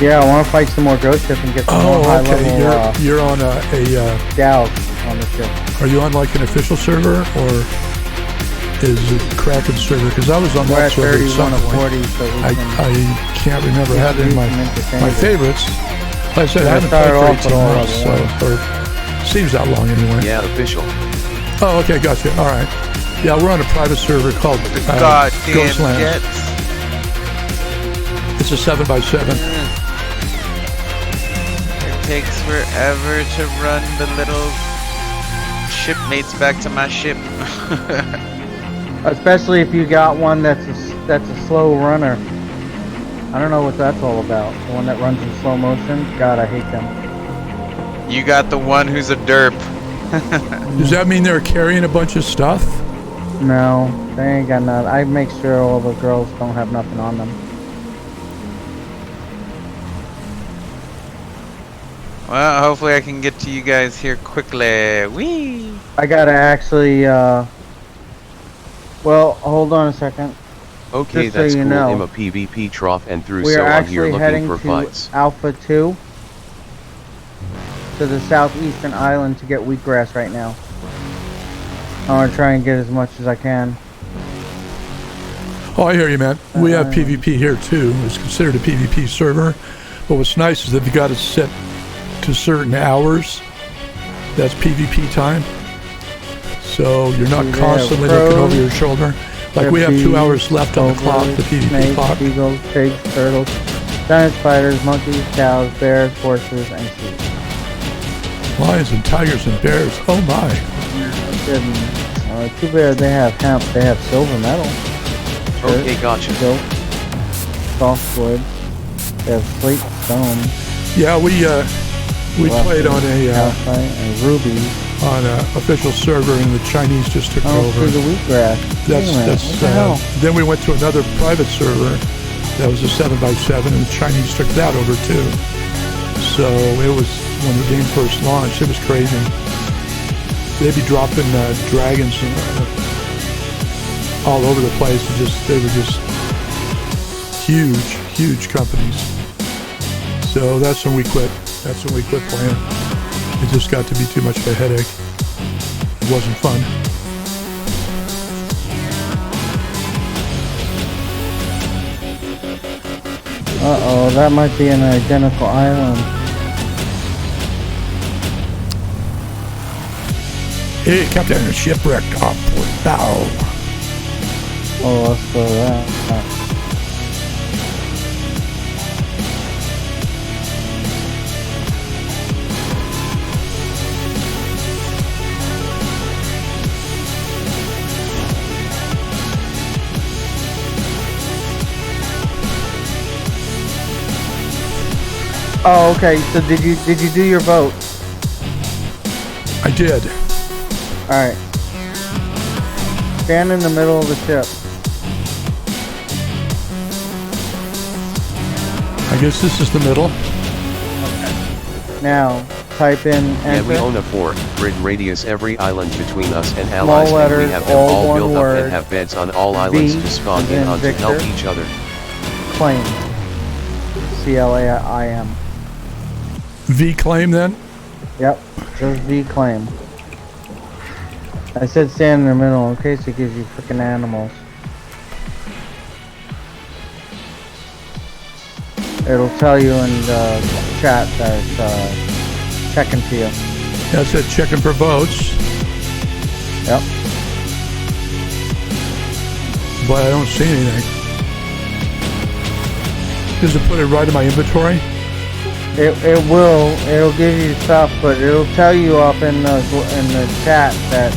Yeah, I want to fight some more ghost ship and get some more Oh, high okay. level You're on a gals on the ship. are you on like an official server, or is it Kraken server? Because I was on We're that at server at 31 some of point. 40, so we I can can't remember. I had it in my interchangeable. favorites. Like I said, I haven't started played off for 18 with all months, so, level or seems that long anyway. Yeah, official. Oh, okay, gotcha. All right. Yeah, we're on a private server called Goddamn Ghostlands. jets. It's a 7x7. It takes forever to run the little shipmates back to my ship. Especially if you got one that's a slow runner. I don't know what that's all about. The one that runs in slow motion. God, I hate them. You got the one who's a derp. Does that mean they're carrying a bunch of stuff? No, they ain't got nothing. I make sure all the girls don't have nothing on them. Well, hopefully I can get to you guys here quickly. Whee! I gotta actually, well, hold on a second. Okay, Just so that's you cool. know, I'm a PvP trough and through, We so are I'm here actually looking heading for to fights. Alpha 2, to the southeastern island to get wheatgrass right now. I want to try and get as much as I can. Oh, I hear you, man. We have PvP here too. It's considered a PvP server, but what's nice is that you got it set to certain hours. That's PvP time, so you're not constantly looking over your shoulder. Like we have 2 hours left on the clock, the PvP snakes, clock. eagles, pigs, turtles, giant spiders, monkeys, cows, bears, horses, and sheep. Lions and tigers and bears. Oh my! Too bad they have hemp. They have silver metal. Okay, gotcha. Silk, softwood. They have slate, stone, Yeah, we played on calcite, and ruby. on a official server, and the Chinese just took Oh, over. through the wheatgrass. Wait a minute, what the hell? Then we went to another private server that was a 7x7, and the Chinese took that over too. So it was, when the game first launched, it was crazy. They'd be dropping dragons all over the place. They were just huge companies. So that's when we quit. That's when we quit playing. It just got to be too much of a headache. It wasn't fun. Uh-oh, that might be an identical island. Hey, Captain, shipwrecked off Port Bow. Oh, let's go that. Oh, okay. So did you do your vote? I did. All right. Stand in the middle of the ship. I guess this is the middle. Now, type in Yeah, enter. we own a 4-grid radius every island between us and Small allies, and we letters, have them all all one built up word. and have beds on all islands V to spawn as in in on to help Victor. each other. Claim. CLAIM. V claim then? Yep. Just V claim. I said stand in the middle in case it gives you freaking animals. It'll tell you in the chat that it's checking for you. That said checking for votes, Yep. but I don't see anything. Does it put it right in my inventory? It'll give you stuff, but it'll tell you up in the chat that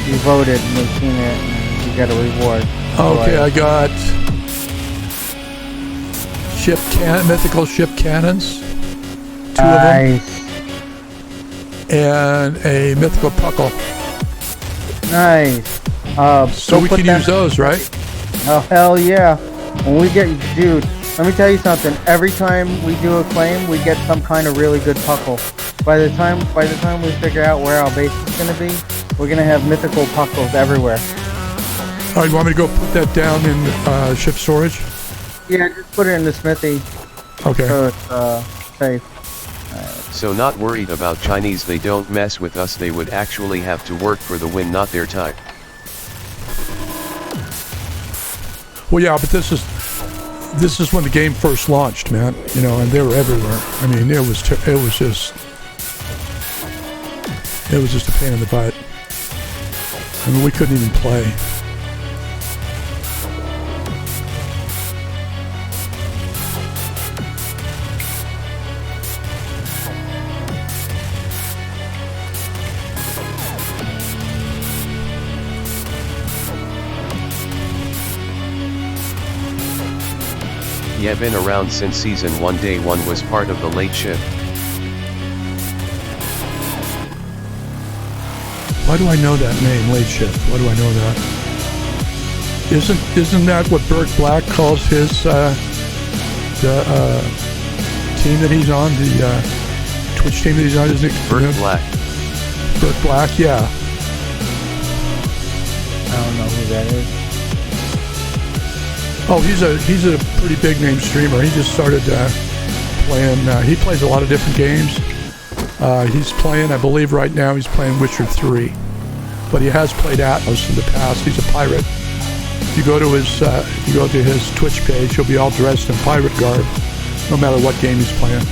you voted and we've seen it and you get a reward. Okay, I got mythical ship cannons, 2 of them, Nice. and a mythical puckle. Nice. So we can use those, right? Oh hell yeah! When we get, dude, let me tell you something. Every time we do a claim, we get some kind of really good puckle. By the time we figure out where our base is gonna be, we're gonna have mythical puckles everywhere. All right, you want me to go put that down in ship storage? Yeah, just put it in the smithy Okay. so it's safe. So not worried about Chinese, they don't mess with us, they would actually have to work for the win, not their type. Well, yeah, but this is when the game first launched, man. You know, and they were everywhere. I mean, it was just a pain in the butt. I mean, we couldn't even play. Yeah, been around since season 1, day 1 was part of the late shift. Why do I know that name, Late Shift? Why do I know that? Isn't that what Bert Black calls his team that he's on, the Twitch team that he's on, isn't it? Burt Black. Burt Black, yeah. I don't know who that is. Oh, he's a pretty big name streamer. He just started playing. He plays a lot of different games. He's playing, I believe, right now. He's playing Witcher 3, but he has played Atlas in the past. He's a pirate. If you go to his Twitch page, he'll be all dressed in pirate garb, no matter what game he's playing.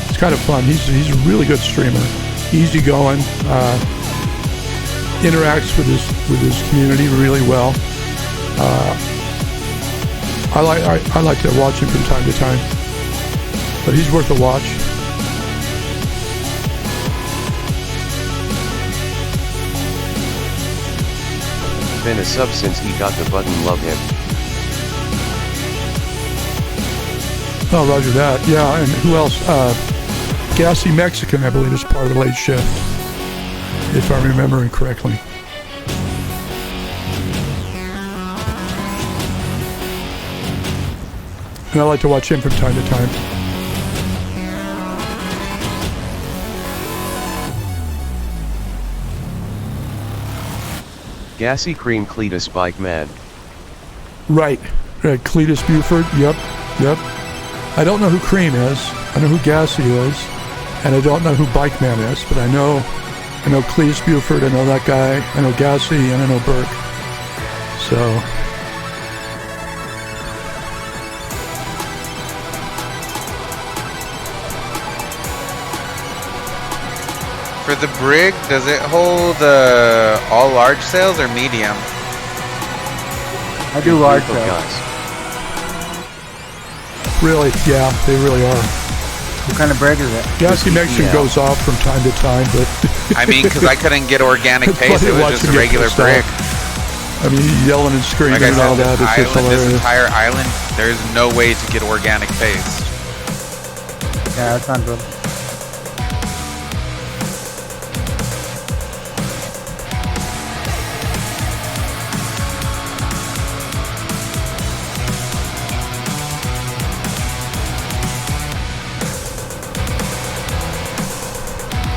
It's kind of fun. He's a really good streamer. Easygoing. Interacts with his community really well. I like to watch him from time to time, but he's worth a watch. Been a sub since he got the button. Love him. Oh, roger that. Yeah, and who else? Gassy Mexican, I believe, is part of the late shift, if I'm remembering correctly. And I like to watch him from time to time. Gassy Cream Cletus Bike Man. Right. Cletus Buford. Yep. I don't know who Cream is. I know who Gassy is. And I don't know who Bike Man is. But I know Cletus Buford. I know that guy. I know Gassy. And I know Burke. So... For the brig, does it hold all large sails or medium? I do large Beautiful sails. guys. Really, yeah, they really are. What kind of brig is it? Gassy Mexican Yeah. goes off from time to time, but... I mean, because I couldn't get organic It's paste, funny it was watching just a you regular pissed brig. off. I mean, yelling and screaming Like I and all said, that. It's just this hilarious. entire island, there's no way to get organic paste. Yeah, that sounds good.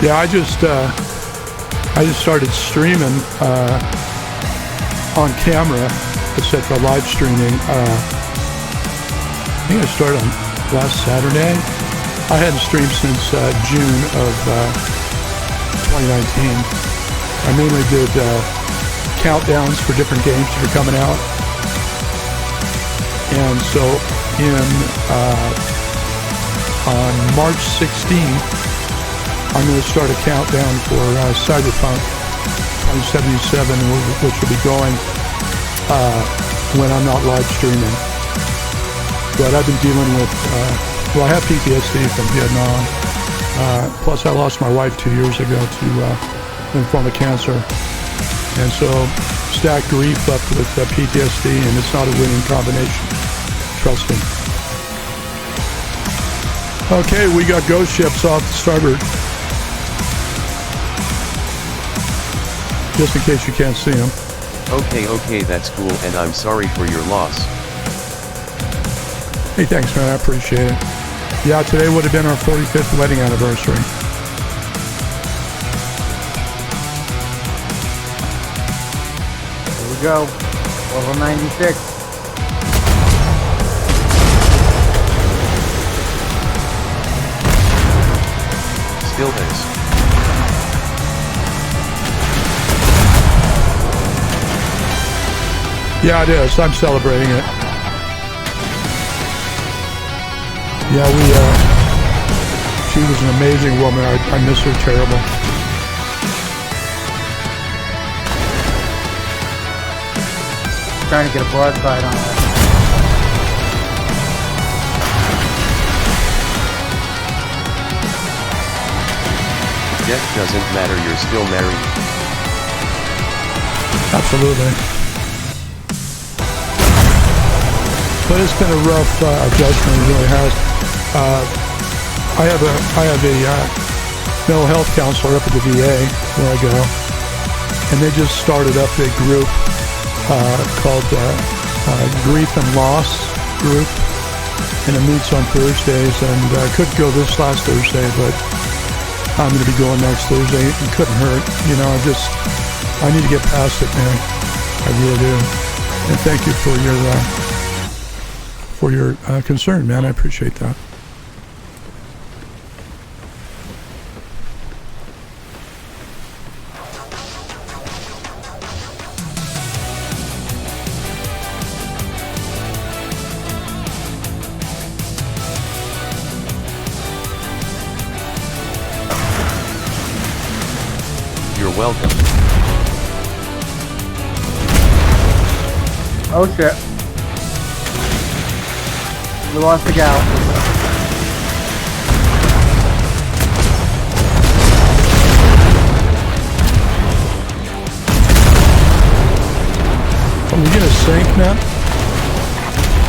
Yeah, I just started streaming on camera, except for live streaming. I think I started on last Saturday. I hadn't streamed since June of 2019. I mainly did countdowns for different games that are coming out. And so on March 16th, I'm going to start a countdown for Cyberpunk 2077, which will be going when I'm not live streaming. But I've been dealing with, I have PTSD from Vietnam. Plus, I lost my wife 2 years ago to lymphoma cancer. And so, stack grief up with PTSD, and it's not a winning combination. Trust me. Okay, we got ghost ships off the starboard. Just in case you can't see them. Okay, that's cool, and I'm sorry for your loss. Hey, thanks, man. I appreciate it. Yeah, today would have been our 45th wedding anniversary. Here we go. Level 96. Still this. Yeah, it is. I'm celebrating it. Yeah, she was an amazing woman. I miss her terrible. Trying to get a broadside on her. Death doesn't matter, you're still married. Absolutely. But it's been a rough adjustment. It really has. I have a mental health counselor up at the VA where I go, and they just started up a group called Grief and Loss Group, and it meets on Thursdays. And I couldn't go this last Thursday, but I'm going to be going next Thursday. It couldn't hurt, you know. I need to get past it, man. I really do. And thank you for your concern, man. I appreciate that. You're welcome. Oh shit. We lost the gal. Are we gonna sink, man?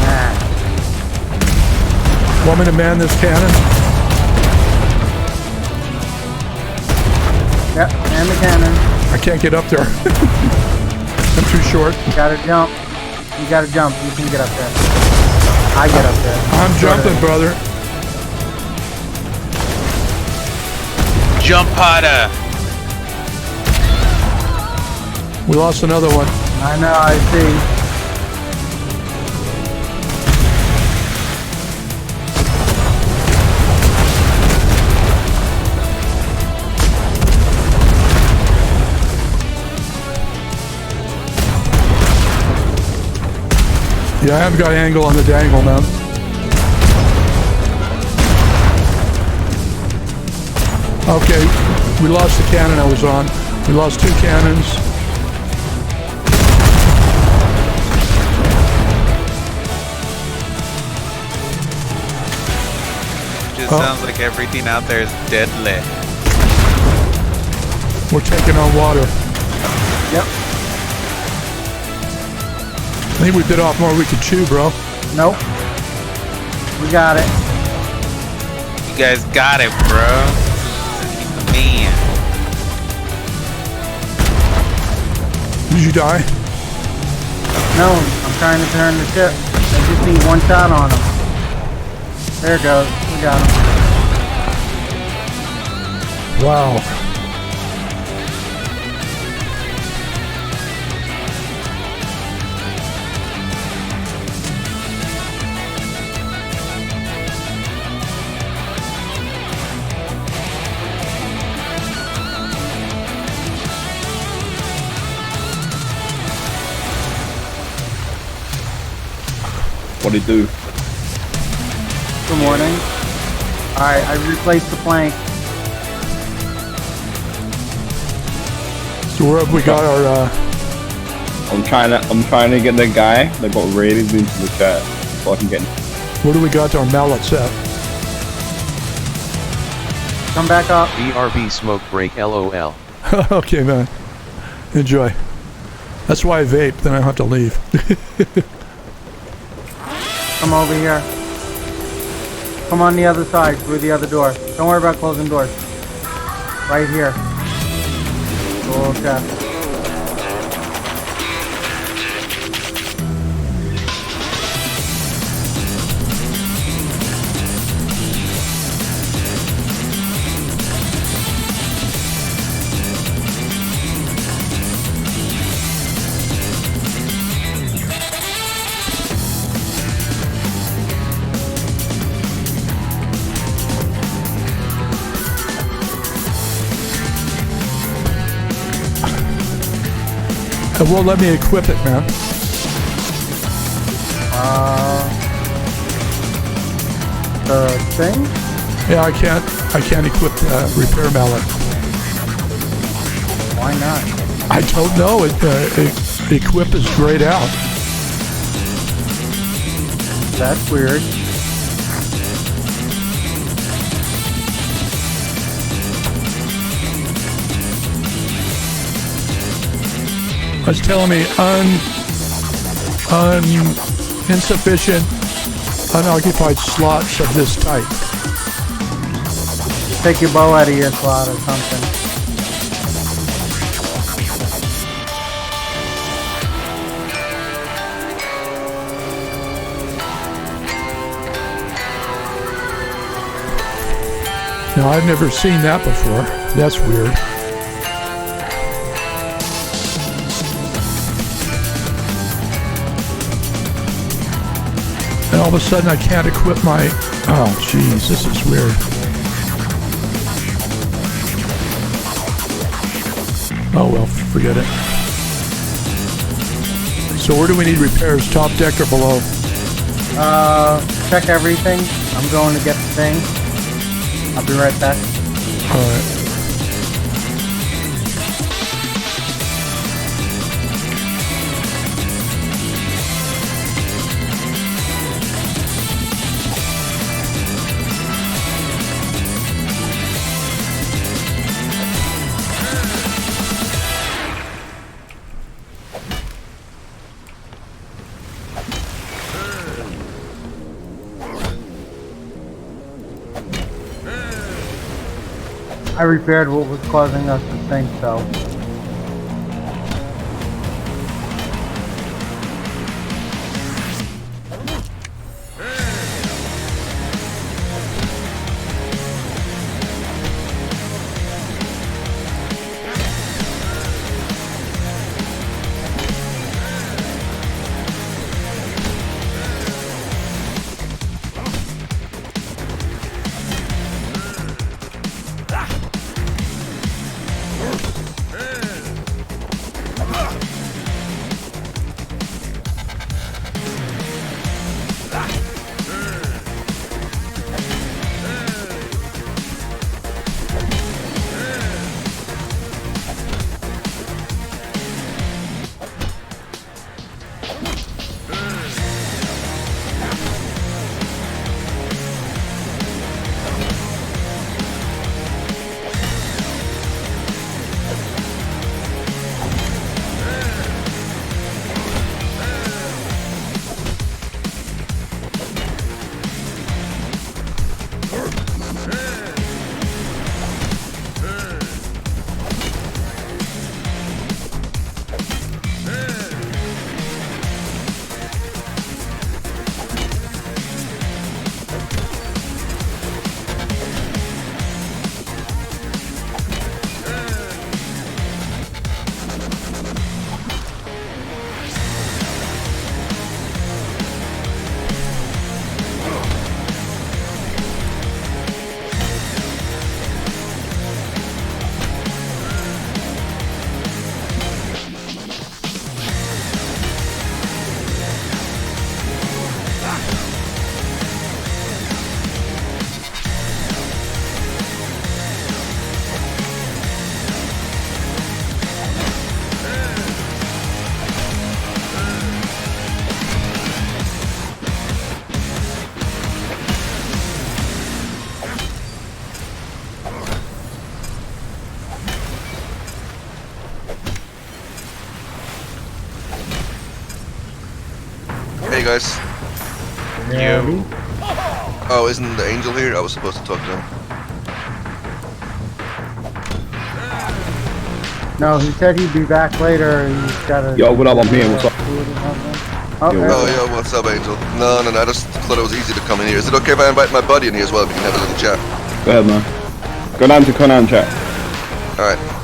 Nah. Want me to man this cannon? Yep, and the cannon. I can't get up there. I'm too short. You gotta jump. You gotta jump. You can get up there. I get up there. I'm jumping, brother. Jump harder. We lost another one. I know, I see. Yeah, I haven't got angle on the dangle, man. Okay, we lost the cannon I was on. We lost 2 cannons. Just sounds like everything out there is deadly. We're taking on water. Yep. I think we bit off more we could chew, bro. Nope. We got it. You guys got it, bro. He's the man. Did you die? No, I'm trying to turn the ship. I just need one shot on him. There it goes. We got him. Wow. What do you do? Good morning. Alright, I replaced the plank. So where have we got our, I'm trying to get the guy that got raided into the chat so I can get. where do we got our mallets at? Come back up. BRB smoke break LOL. Okay, man. Enjoy. That's why I vape, then I don't have to leave. Come over here. Come on the other side, through the other door. Don't worry about closing doors. Right here. Little chest. It won't let me equip it, man. The thing? Yeah, I can't equip the repair mallet. Why not? I don't know. Equip is grayed out. That's weird. It's telling me insufficient unoccupied slots of this type. Take your bow out of your slot or something. Now, I've never seen that before. That's weird. And all of a sudden I can't equip my... Oh, jeez, this is weird. Oh, well, forget it. So where do we need repairs? Top deck or below? Check everything. I'm going to get the thing. I'll be right back. All right. I repaired what was causing us to sink, so. Hey guys. You. Oh, isn't the angel here? I was supposed to talk to him. No, he said he'd be back later. He's gotta. Yo, what up? I'm here. What's up? Oh, Yo, there Oh, we go. yo, what's up, Angel? No, I just thought it was easy to come in here. Is it okay if I invite my buddy in here as well? We can have a little chat. Go ahead, man. Go down to Conan chat. Alright.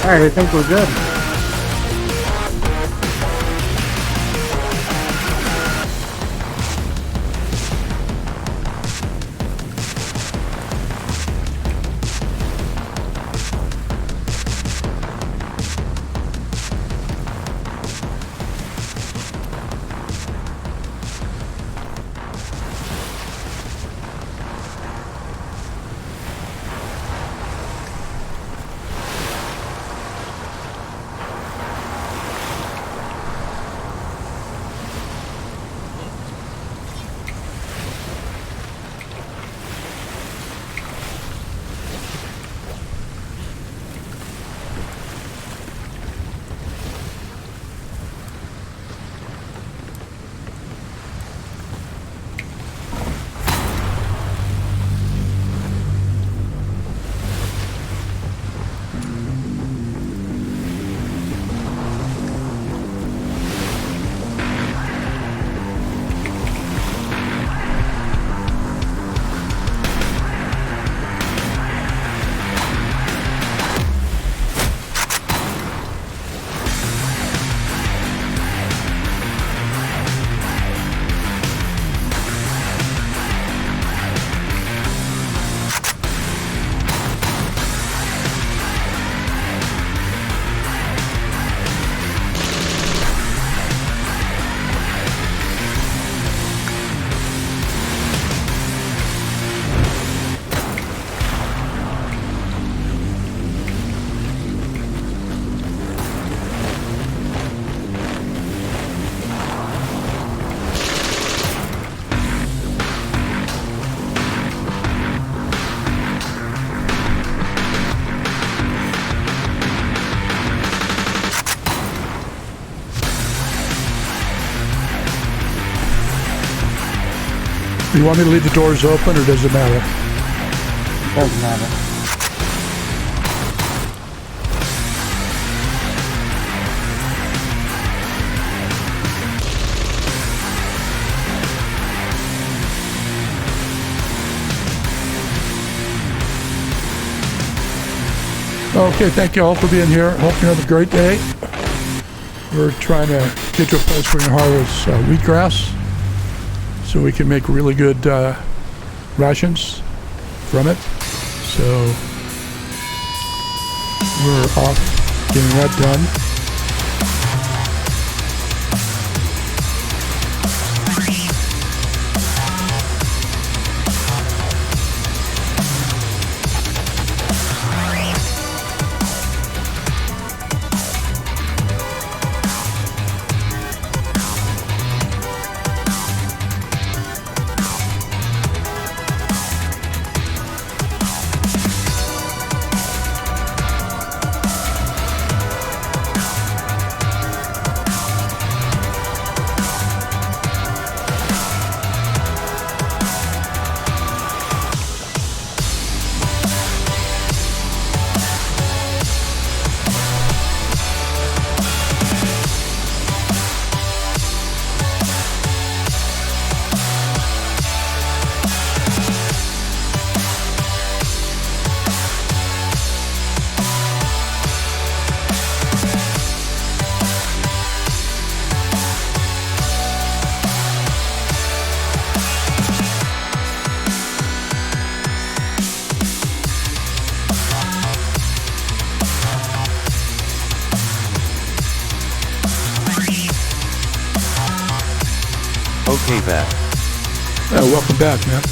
Alright, I think we're good. You want me to leave the doors open, or does it matter? Doesn't matter. Okay, thank you all for being here. Hope you have a great day. We're trying to get to a place where we can harvest wheatgrass so we can make really good rations from it. So we're off getting that done. Okay, back. Welcome back, man.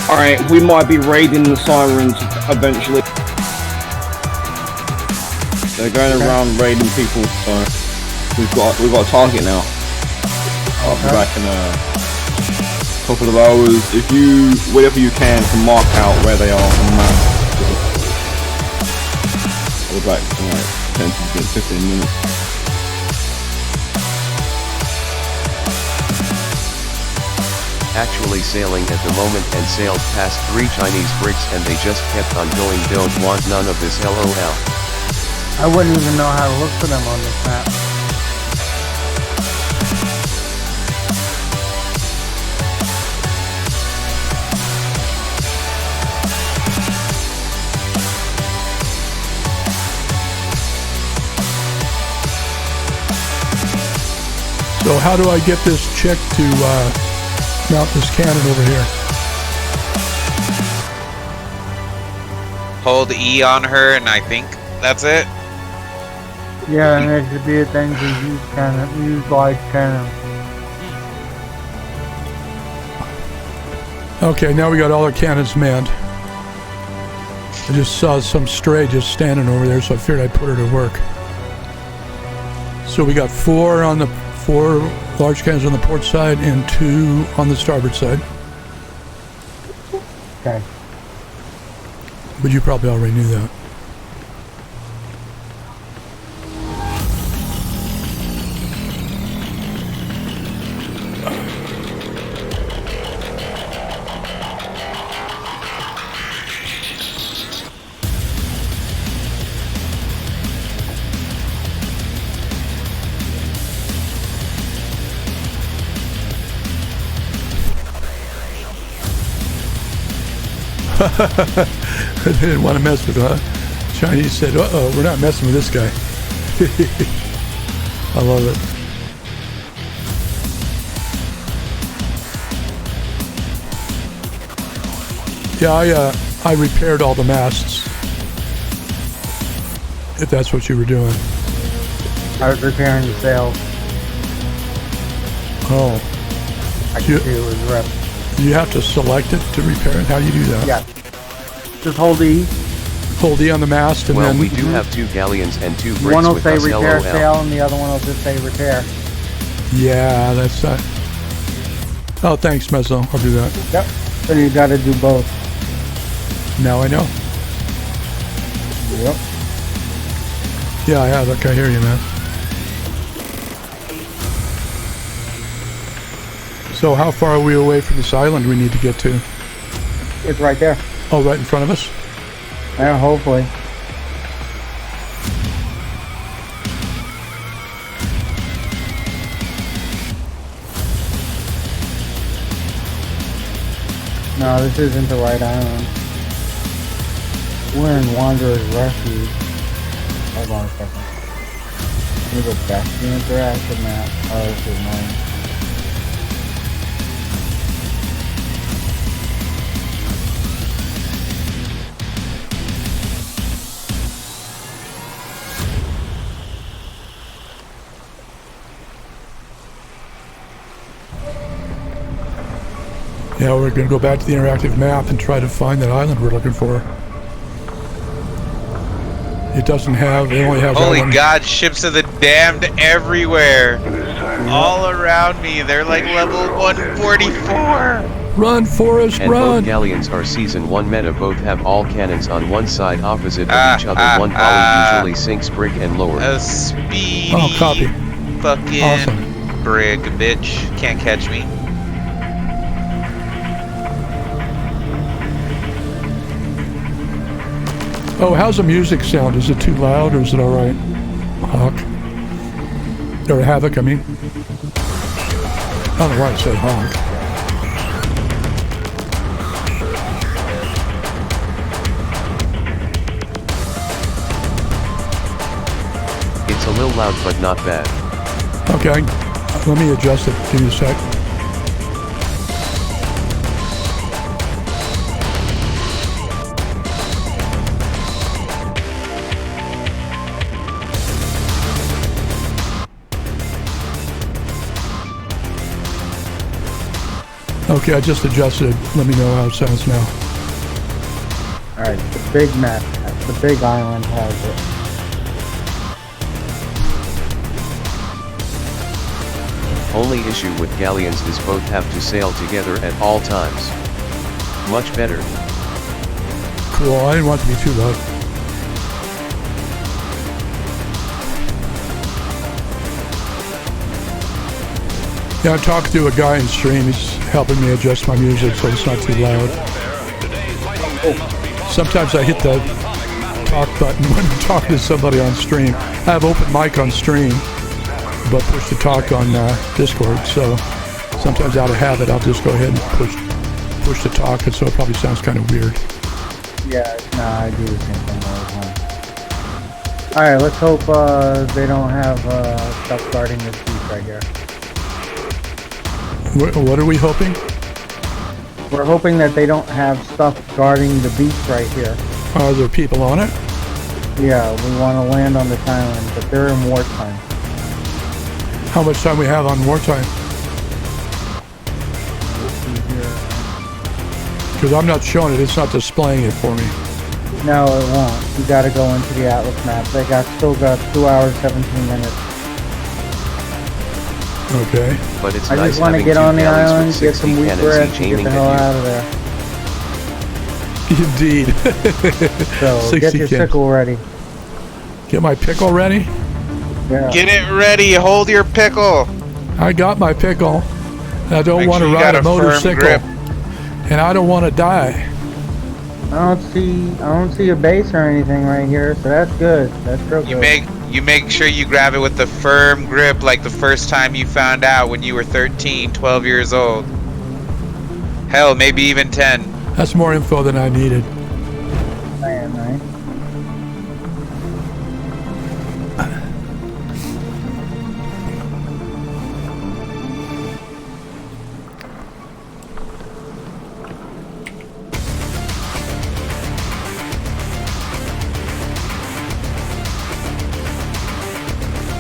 Alright, we might be raiding the sirens eventually. They're going around raiding people, so we've got a target now. I'll be back in a couple of hours. If you, whatever you can mark out where they are on the map. I'll be back in like 10 to 15 minutes. actually sailing at the moment and sailed past 3 Chinese brigs and they just kept on going. Don't want none of this LOL. I wouldn't even know how to look for them on this map. So how do I get this chick to mount this cannon over here? Hold E on her, and I think that's it. Yeah, and there should be a thing to use large cannon. Okay, now we got all our cannons manned. I just saw some stray just standing over there, so I figured I'd put her to work. So we got 4 large cannons on the port side and 2 on the starboard side. Okay. But you probably already knew that. They didn't want to mess with her. Chinese said, uh-oh, we're not messing with this guy. I love it. Yeah, I repaired all the masts. If that's what you were doing. I was repairing the sails. Oh. I could see it was ripped. You have to select it to repair it? How do you do that? Yeah. Just hold E. Hold E on the mast and well, then... we do have 2 galleons and 2 brigs One will with say us, repair LOL. sail and the other one will just say repair. Yeah, that's that. Oh, thanks, Mezzo. I'll do that. Yep. So you gotta do both. Now I know. Yep. Yeah, I have. Look, I hear you, man. So how far are we away from this island we need to get to? It's right there. Oh, right in front of us? Yeah, hopefully. No, this isn't the right island. We're in Wanderer's Refuge. Hold on a second. Let me go back to the interactive map. Oh, this is mine. Yeah, we're going to go back to the interactive map and try to find that island we're looking for. It doesn't have, it only has... Holy God, ships of the damned everywhere. All around me, they're like level 144. Run, Forrest, and run! Both galleons are season 1 meta. Both have all cannons on one side opposite of each other. One volley usually sinks brig and lower. A speedy Oh, copy. fucking Awesome. brig, bitch. Can't catch me. Oh, how's the music sound? Is it too loud or is it alright? Hawk. Or Havoc, I mean. I don't know why I said Hawk. It's a little loud but not bad. Okay, let me adjust it. Give me a sec. Okay, I just adjusted it. Let me know how it sounds now. Alright, the big map, the big island has it. Only issue with galleons is both have to sail together at all times. Much better. Cool, I didn't want it to be too loud. Yeah, I'm talking to a guy in stream. He's helping me adjust my music so it's not too loud. Sometimes I hit the talk button when I'm talking to somebody on stream. I have open mic on stream, but push to talk on Discord. So sometimes out of habit, I'll just go ahead and push to talk, and so it probably sounds kind of weird. Yeah, nah, I do the same thing all the time. Alright, let's hope they don't have stuff guarding this beach right here. What are we hoping? We're hoping that they don't have stuff guarding the beach right here. Are there people on it? Yeah, we want to land on this island, but they're in wartime. How much time we have on wartime? Because I'm not showing it. It's not displaying it for me. No, it won't. You gotta go into the Atlas map. They still got 2 hours, 17 minutes. Okay. But it's I nice just want to having get two on the galleys island, with get 60 some wheat cannons bread, each and get aiming the hell at out of there. Indeed. So, 60 get your cans. sickle ready. Get my pickle ready? Yeah. Get it ready. Hold your pickle. I got my pickle. I don't Make want sure to you ride got a a firm motorcycle. grip. And I don't want to die. I don't see a base or anything right here, so that's good. That's real good. You make sure you grab it with a firm grip like the first time you found out when you were 13, 12 years old. Hell, maybe even 10. That's more info than I needed. Man, right?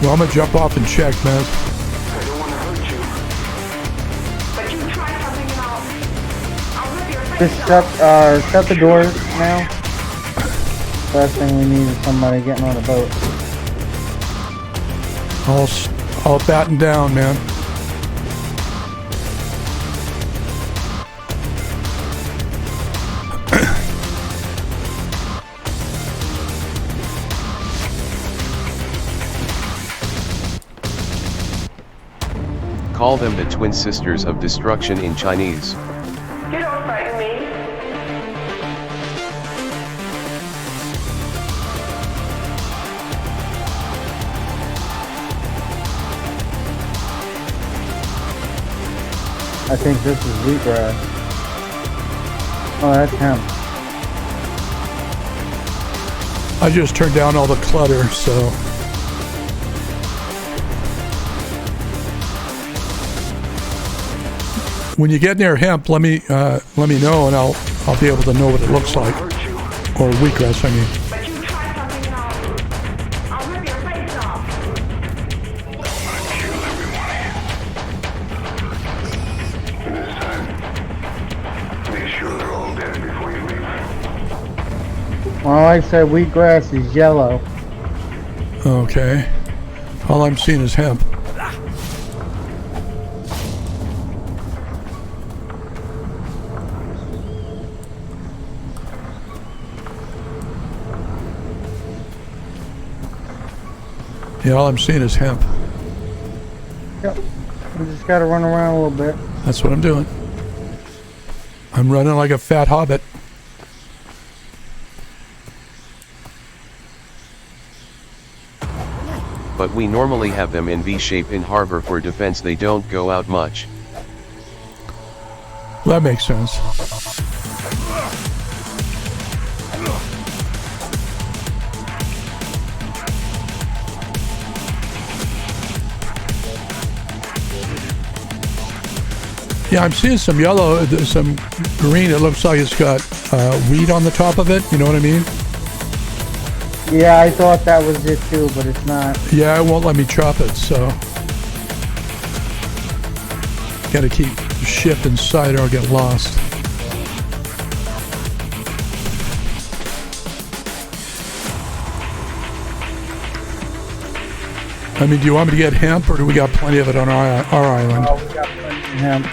Well, I'm going to jump off and check, man. I don't want to hurt you. But you try something and I'll rip your face Just off. shut the door now. Last thing we need is somebody getting on a boat. I'll batten down, man. Call them the twin sisters of destruction in Chinese. You don't frighten me. I think this is wheatgrass. Oh, that's hemp. I just turned down all the clutter, so... When you get near hemp, let me know, and I'll be able to know what it looks like. Or wheatgrass, I mean. But you try something and I'll rip your face off. Kill everyone here. This time, make sure they're all dead before you leave. Well, like I said, wheatgrass is yellow. Okay. All I'm seeing is hemp. Yeah, all I'm seeing is hemp. Yep. We just gotta run around a little bit. That's what I'm doing. I'm running like a fat hobbit. But we normally have them in V-shape in harbor for defense. They don't go out much. Well, that makes sense. Yeah, I'm seeing some yellow, some green. It looks like it's got wheat on the top of it. You know what I mean? Yeah, I thought that was it too, but it's not. Yeah, it won't let me chop it, so... Gotta keep shift inside or I'll get lost. I mean, do you want me to get hemp, or do we got plenty of it on our island? Oh, we got plenty of hemp.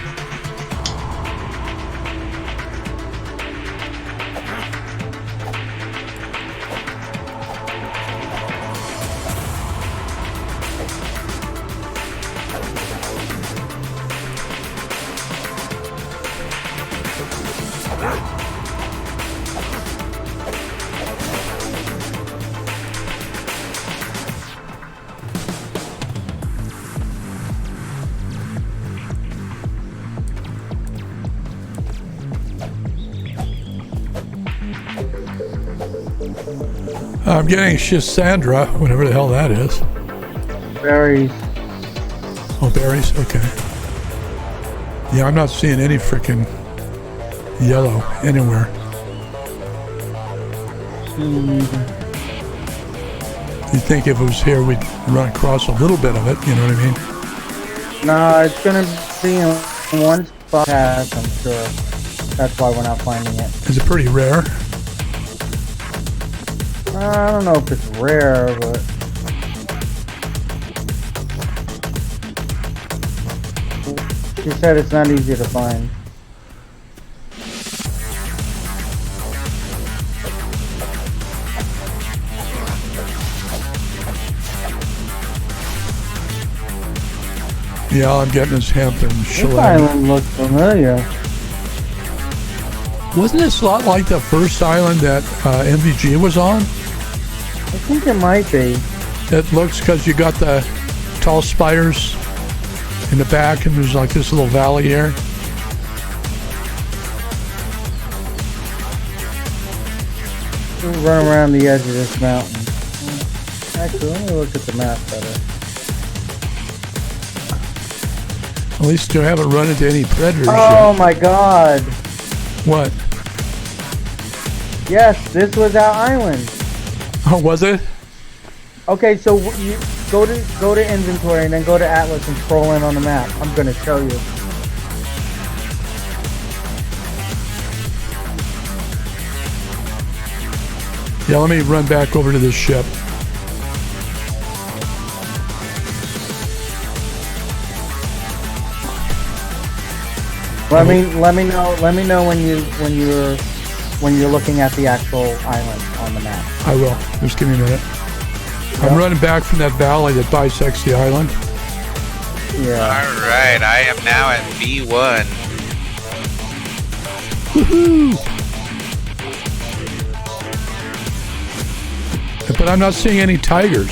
I'm getting Shisandra, whatever the hell that is. Berries. Oh, berries? Okay. Yeah, I'm not seeing any freaking yellow anywhere. You'd think if it was here, we'd run across a little bit of it, you know what I mean? No, it's gonna be in one spot, I'm sure. That's why we're not finding it. Is it pretty rare? I don't know if it's rare, but... She said it's not easy to find. Yeah, all I'm getting is hemp and This shellacking. island looks familiar. Wasn't this a lot like the first island that MVG was on? I think it might be. It looks, because you got the tall spires in the back and there's like this little valley here. We'll run around the edge of this mountain. Actually, let me look at the map better. At least you haven't run into any predators Oh yet. my god! What? Yes, this was our island. Oh, was it? Okay, so you go to inventory and then go to Atlas and scroll in on the map. I'm gonna show you. Yeah, let me run back over to this ship. Let me know when you're looking at the actual island on the map. I will. Just give me a minute. I'm running back from that valley that bisects the island. Yeah. Alright, I am now at V1. Woohoo! But I'm not seeing any tigers.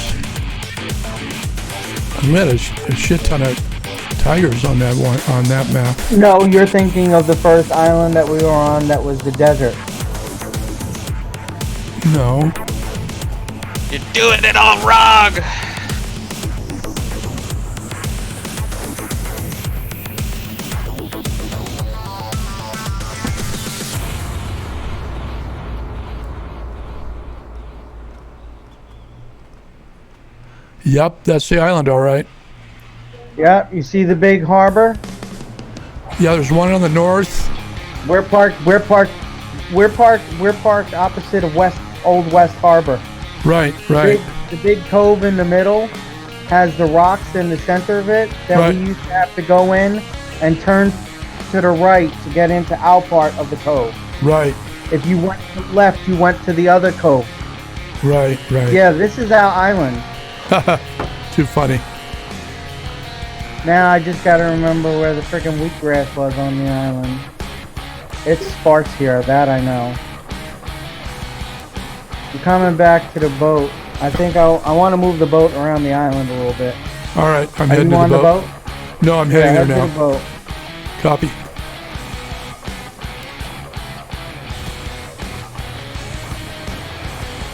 I met a shit ton of tigers on that one, on that map. No, you're thinking of the first island that we were on that was the desert. No. You're doing it all wrong! Yep, that's the island, all right. Yeah, you see the big harbor? Yeah, there's one on the north. We're parked opposite of Old West Harbor. Right, right. The big cove in the middle has the rocks in the center of it that Right. we used to have to go in and turn to the right to get into our part of the cove. Right, If you went to the left, you went to the other cove. right, right. Yeah, this is our island. Too funny. Now I just gotta remember where the freaking wheatgrass was on the island. It's sparse here, that I know. I'm coming back to the boat. I think I want to move the boat around the island a little bit. All right, I'm Are heading you to on the the boat. boat? No, I'm Yeah, heading head there to now. the boat. Copy.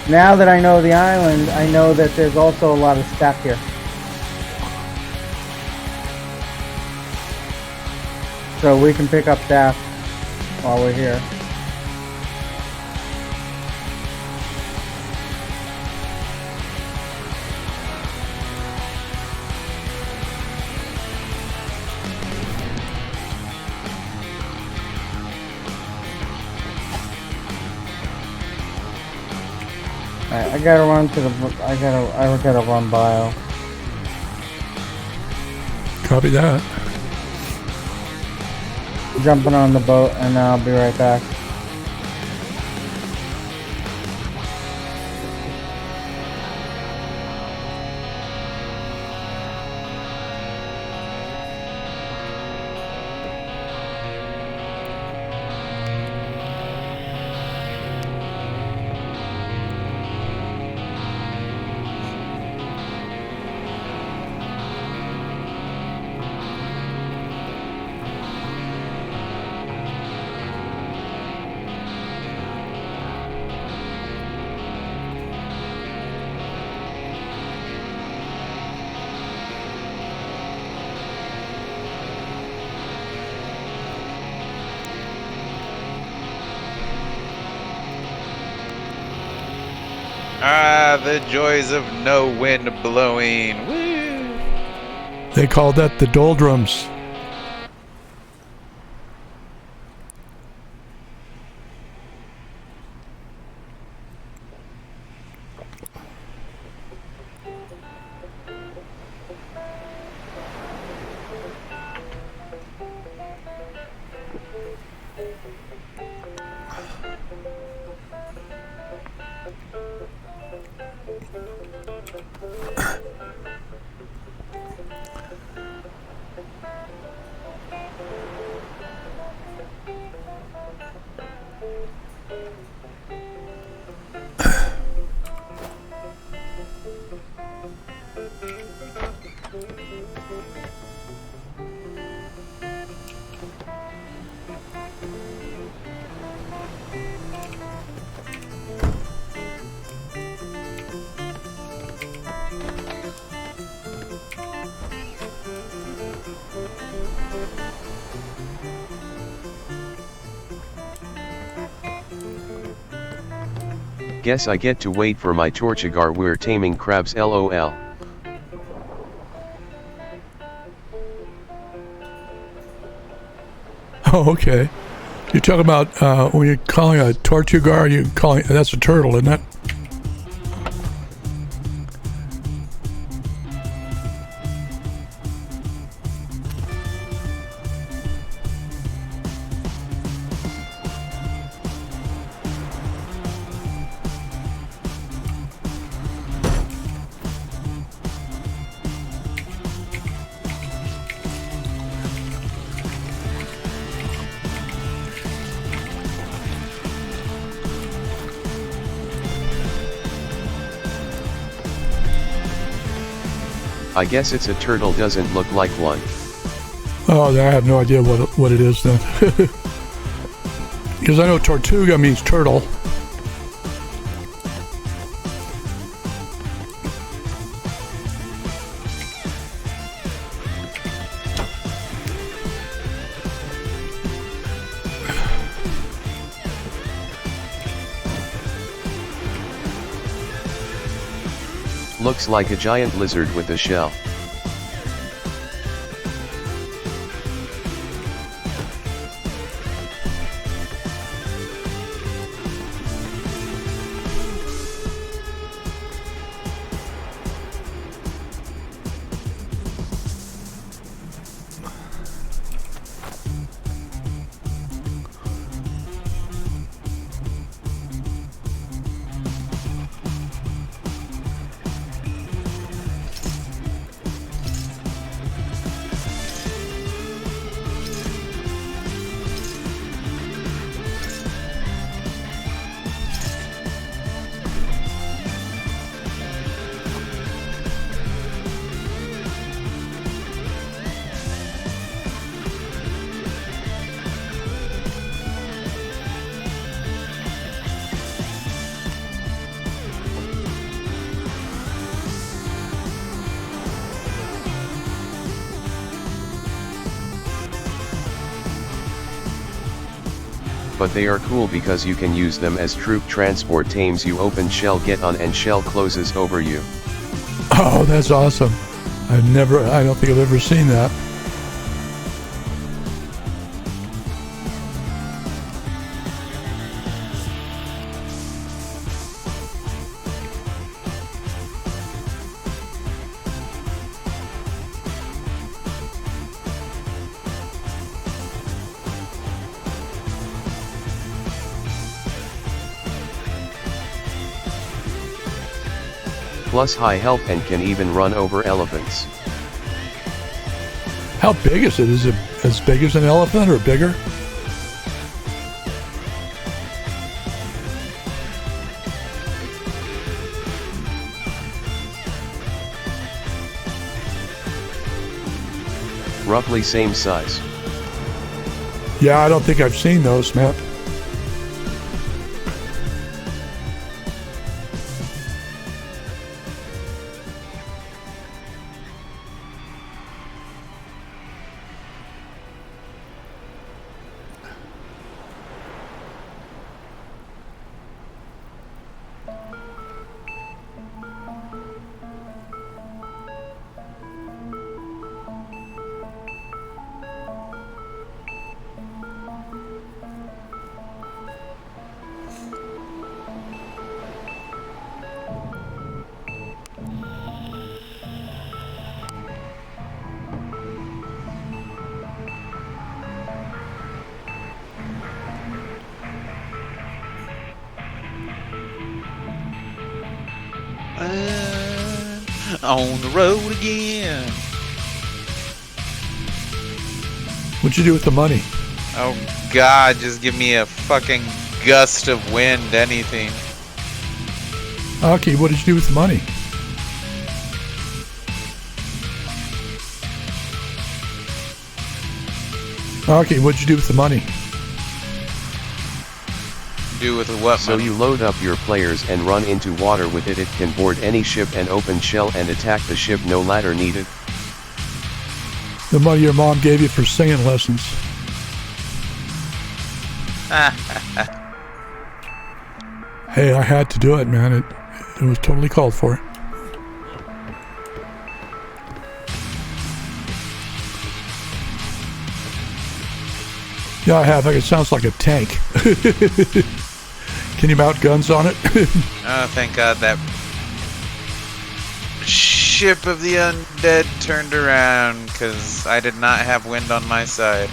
Now that I know the island, I know that there's also a lot of staff here. So we can pick up staff while we're here. I gotta run to the. I gotta run bio. Copy that. Jumping on the boat, and I'll be right back. The joys of no wind blowing. Woo! They call that the doldrums. Guess I get to wait for my Tortugar. We're taming crabs, lol. Oh, okay. You're talking about when you're calling a tortugar, you calling that's a turtle, isn't it? I guess it's a turtle, doesn't look like one. Oh, I have no idea what it is then. Because I know tortuga means turtle. Looks like a giant lizard with a shell. But they are cool because you can use them as troop transport. Tames you, open shell, get on, and shell closes over you. Oh, that's awesome. I don't think I've ever seen that. Plus high health and can even run over elephants. How big is it? Is it as big as an elephant or bigger? Roughly same size. Yeah, I don't think I've seen those, Matt. On the road again. What'd you do with the money? Oh God, just give me a fucking gust of wind, anything. Okay, what did you do with the money? Okay, what'd you do with the money? Do with what So money? you load up your players and run into water with it. It can board any ship and open shell and attack the ship, no ladder needed. The money your mom gave you for singing lessons. Hey, I had to do it, man. It was totally called for. Yeah, I have. It sounds like a tank. Can you mount guns on it? Oh, thank God that ship of the undead turned around, because I did not have wind on my side.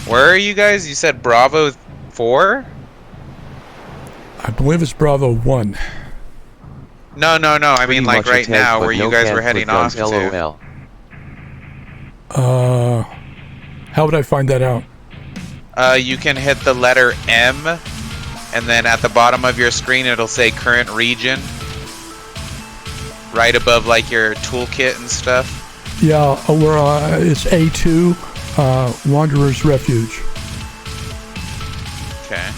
Where are you guys? You said Bravo 4? I believe it's Bravo 1. No. I Pretty mean, like much a right tank, now, but where you no guys can't were put heading guns, off to. LOL. How would I find that out? You can hit the letter M, and then at the bottom of your screen, it'll say current region. Right above, like, your toolkit and stuff. Yeah, it's A2, Wanderer's Refuge. Okay.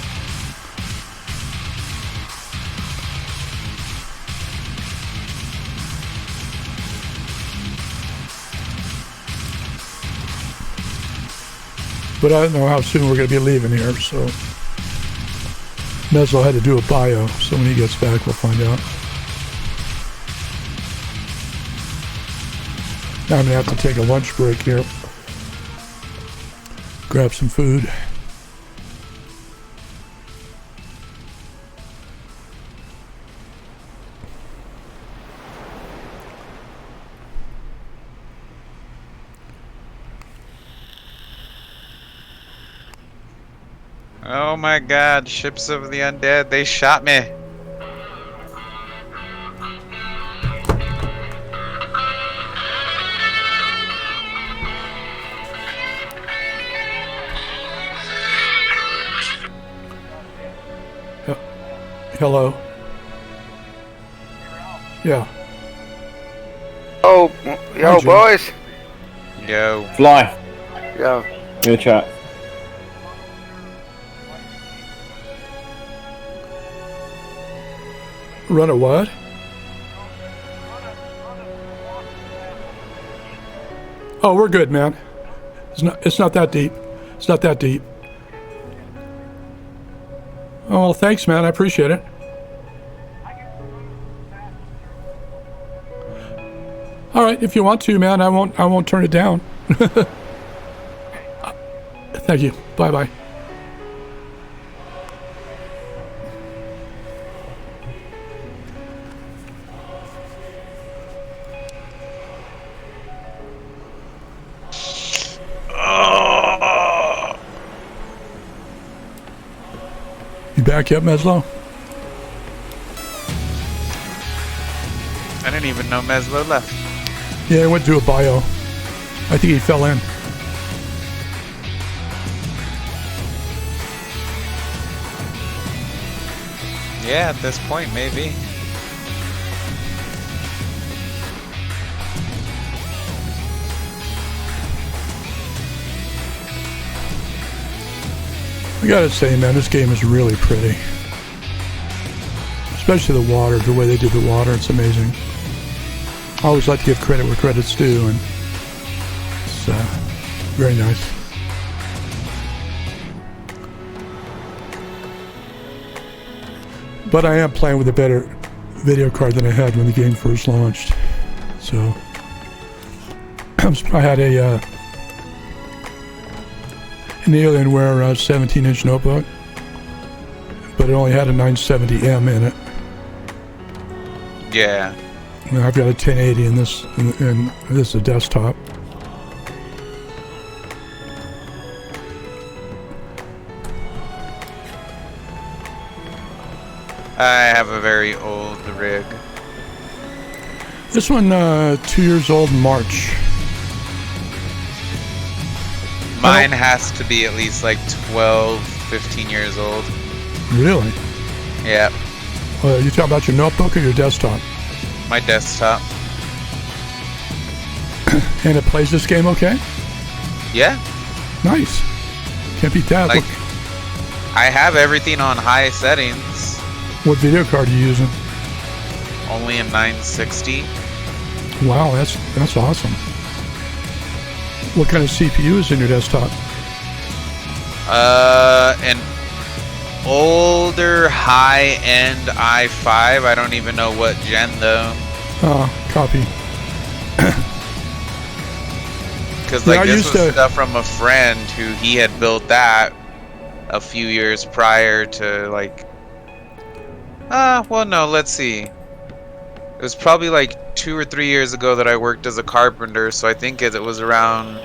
But I don't know how soon we're going to be leaving here, so Meslo had to do a bio, so when he gets back, we'll find out. Now I'm going to have to take a lunch break here. Grab some food. Oh my God, ships of the undead, they shot me. Hello? Yeah. Oh, yo, Hi, Jim. boys. Yo. Fly. Yo. Your chat. Run a what? Oh, we're good, man. It's not that deep. It's not that deep. Oh, well, thanks, man. I appreciate it. All right, if you want to, man, I won't turn it down. Thank you. Bye-bye. You back yet, Meslo? I didn't even know Meslo left. Yeah, he went to a bio. I think he fell in. Yeah, at this point, maybe. I gotta say, man, this game is really pretty. Especially the water, the way they did the water, it's amazing. I always like to give credit where credit's due, and it's very nice. But I am playing with a better video card than I had when the game first launched. So I had an Alienware 17-inch notebook, but it only had a 970M in it. Yeah. Now I've got a 1080 in this, and this is a desktop. I have a very old rig. This one, 2 years old in March. Mine has to be at least like 12, 15 years old. Really? Yeah. You talking about your notebook or your desktop? My desktop. And it plays this game okay? Yeah. Nice. Can't beat that. Like, Look, I have everything on high settings. what video card are you using? Only a 960. Wow, that's awesome. What kind of CPU is in your desktop? An older high-end i5. I don't even know what gen though. Copy. Because Yeah, like I this used was to- stuff from a friend who he had built that a few years prior to like. Well, no. Let's see. It was probably like 2 or 3 years ago that I worked as a carpenter, so I think it was around.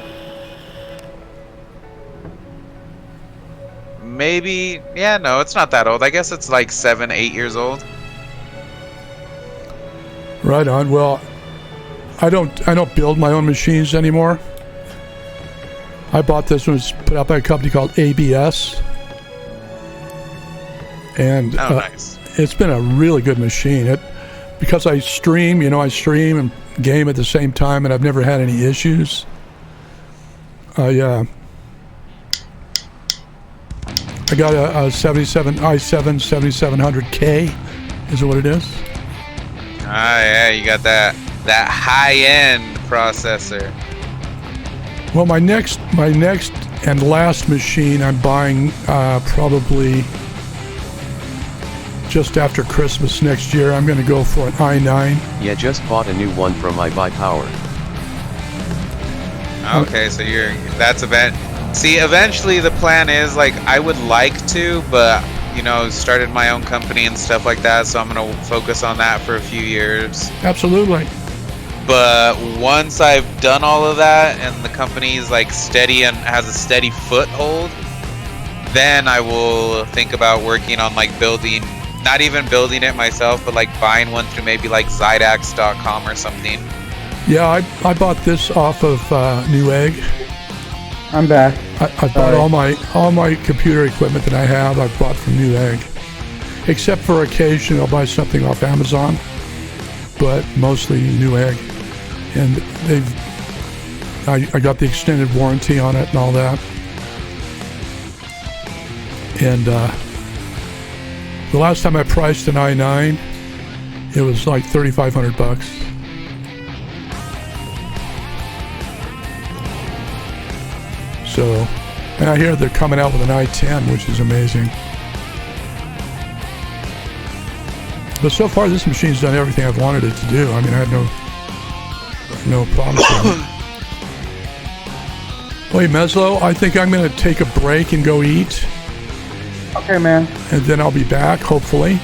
Maybe, yeah, no, it's not that old. I guess it's like 7, 8 years old. Right on. Well, I don't build my own machines anymore. I bought this one. It was put out by a company called ABS. And Nice. it's been a really good machine. Because I stream, I stream and game at the same time, and I've never had any issues. I got a 77 i7 7700K. Is it what it is? Yeah, you got that high-end processor. Well, my next and last machine I'm buying probably just after Christmas next year. I'm going to go for an i9. Yeah, just bought a new one from iBuyPower. Okay, so that's eventually the plan is like I would like to, but started my own company and stuff like that, so I'm gonna focus on that for a few years. Absolutely. But once I've done all of that and the company is like steady and has a steady foothold, then I will think about working on like not even building it myself, but like buying one through maybe like Zydax.com or something. Yeah, I bought this off of Newegg. I'm back. I bought all my computer equipment that I have. I bought from Newegg, except for occasionally I'll buy something off Amazon, but mostly Newegg. And I got the extended warranty on it and all that. And the last time I priced an i9, it was like $3,500. So, and I hear they're coming out with an i10, which is amazing. But so far, this machine's done everything I've wanted it to do. I mean, I had no problems with it. Wait, Meslo, I think I'm going to take a break and go eat. Okay, man. And then I'll be back, hopefully.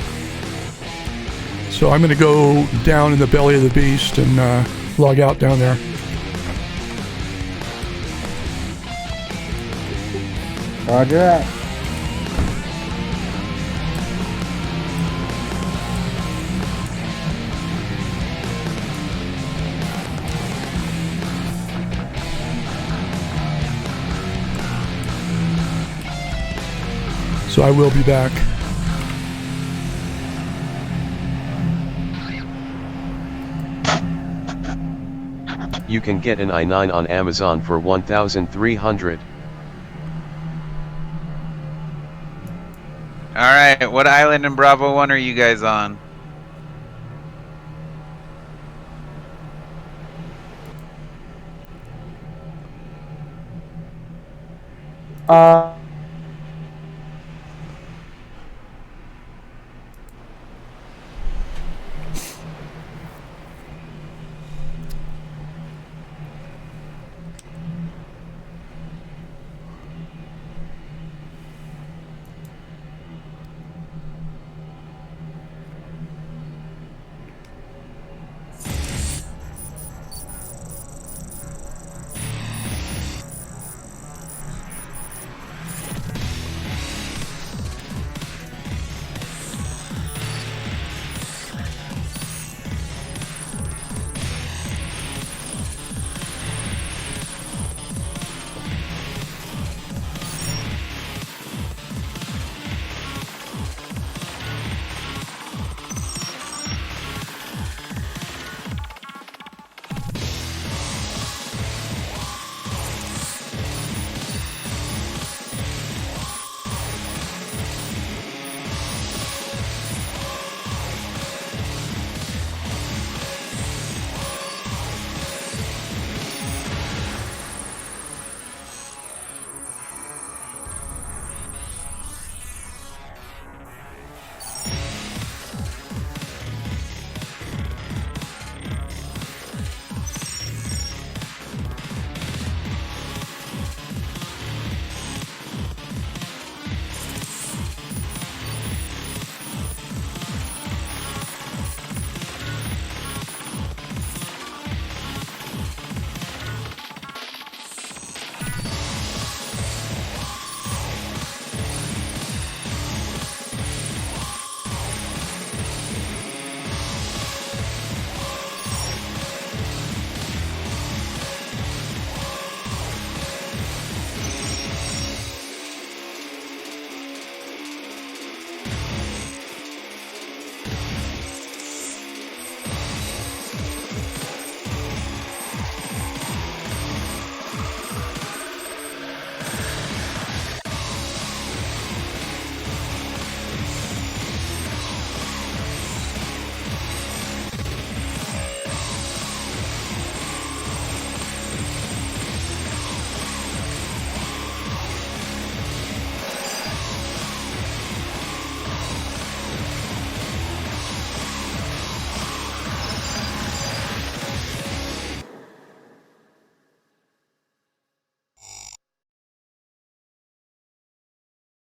So I'm going to go down in the belly of the beast and log out down there. Roger that. So I will be back. You can get an i9 on Amazon for $1,300. Alright, what island in Bravo 1 are you guys on?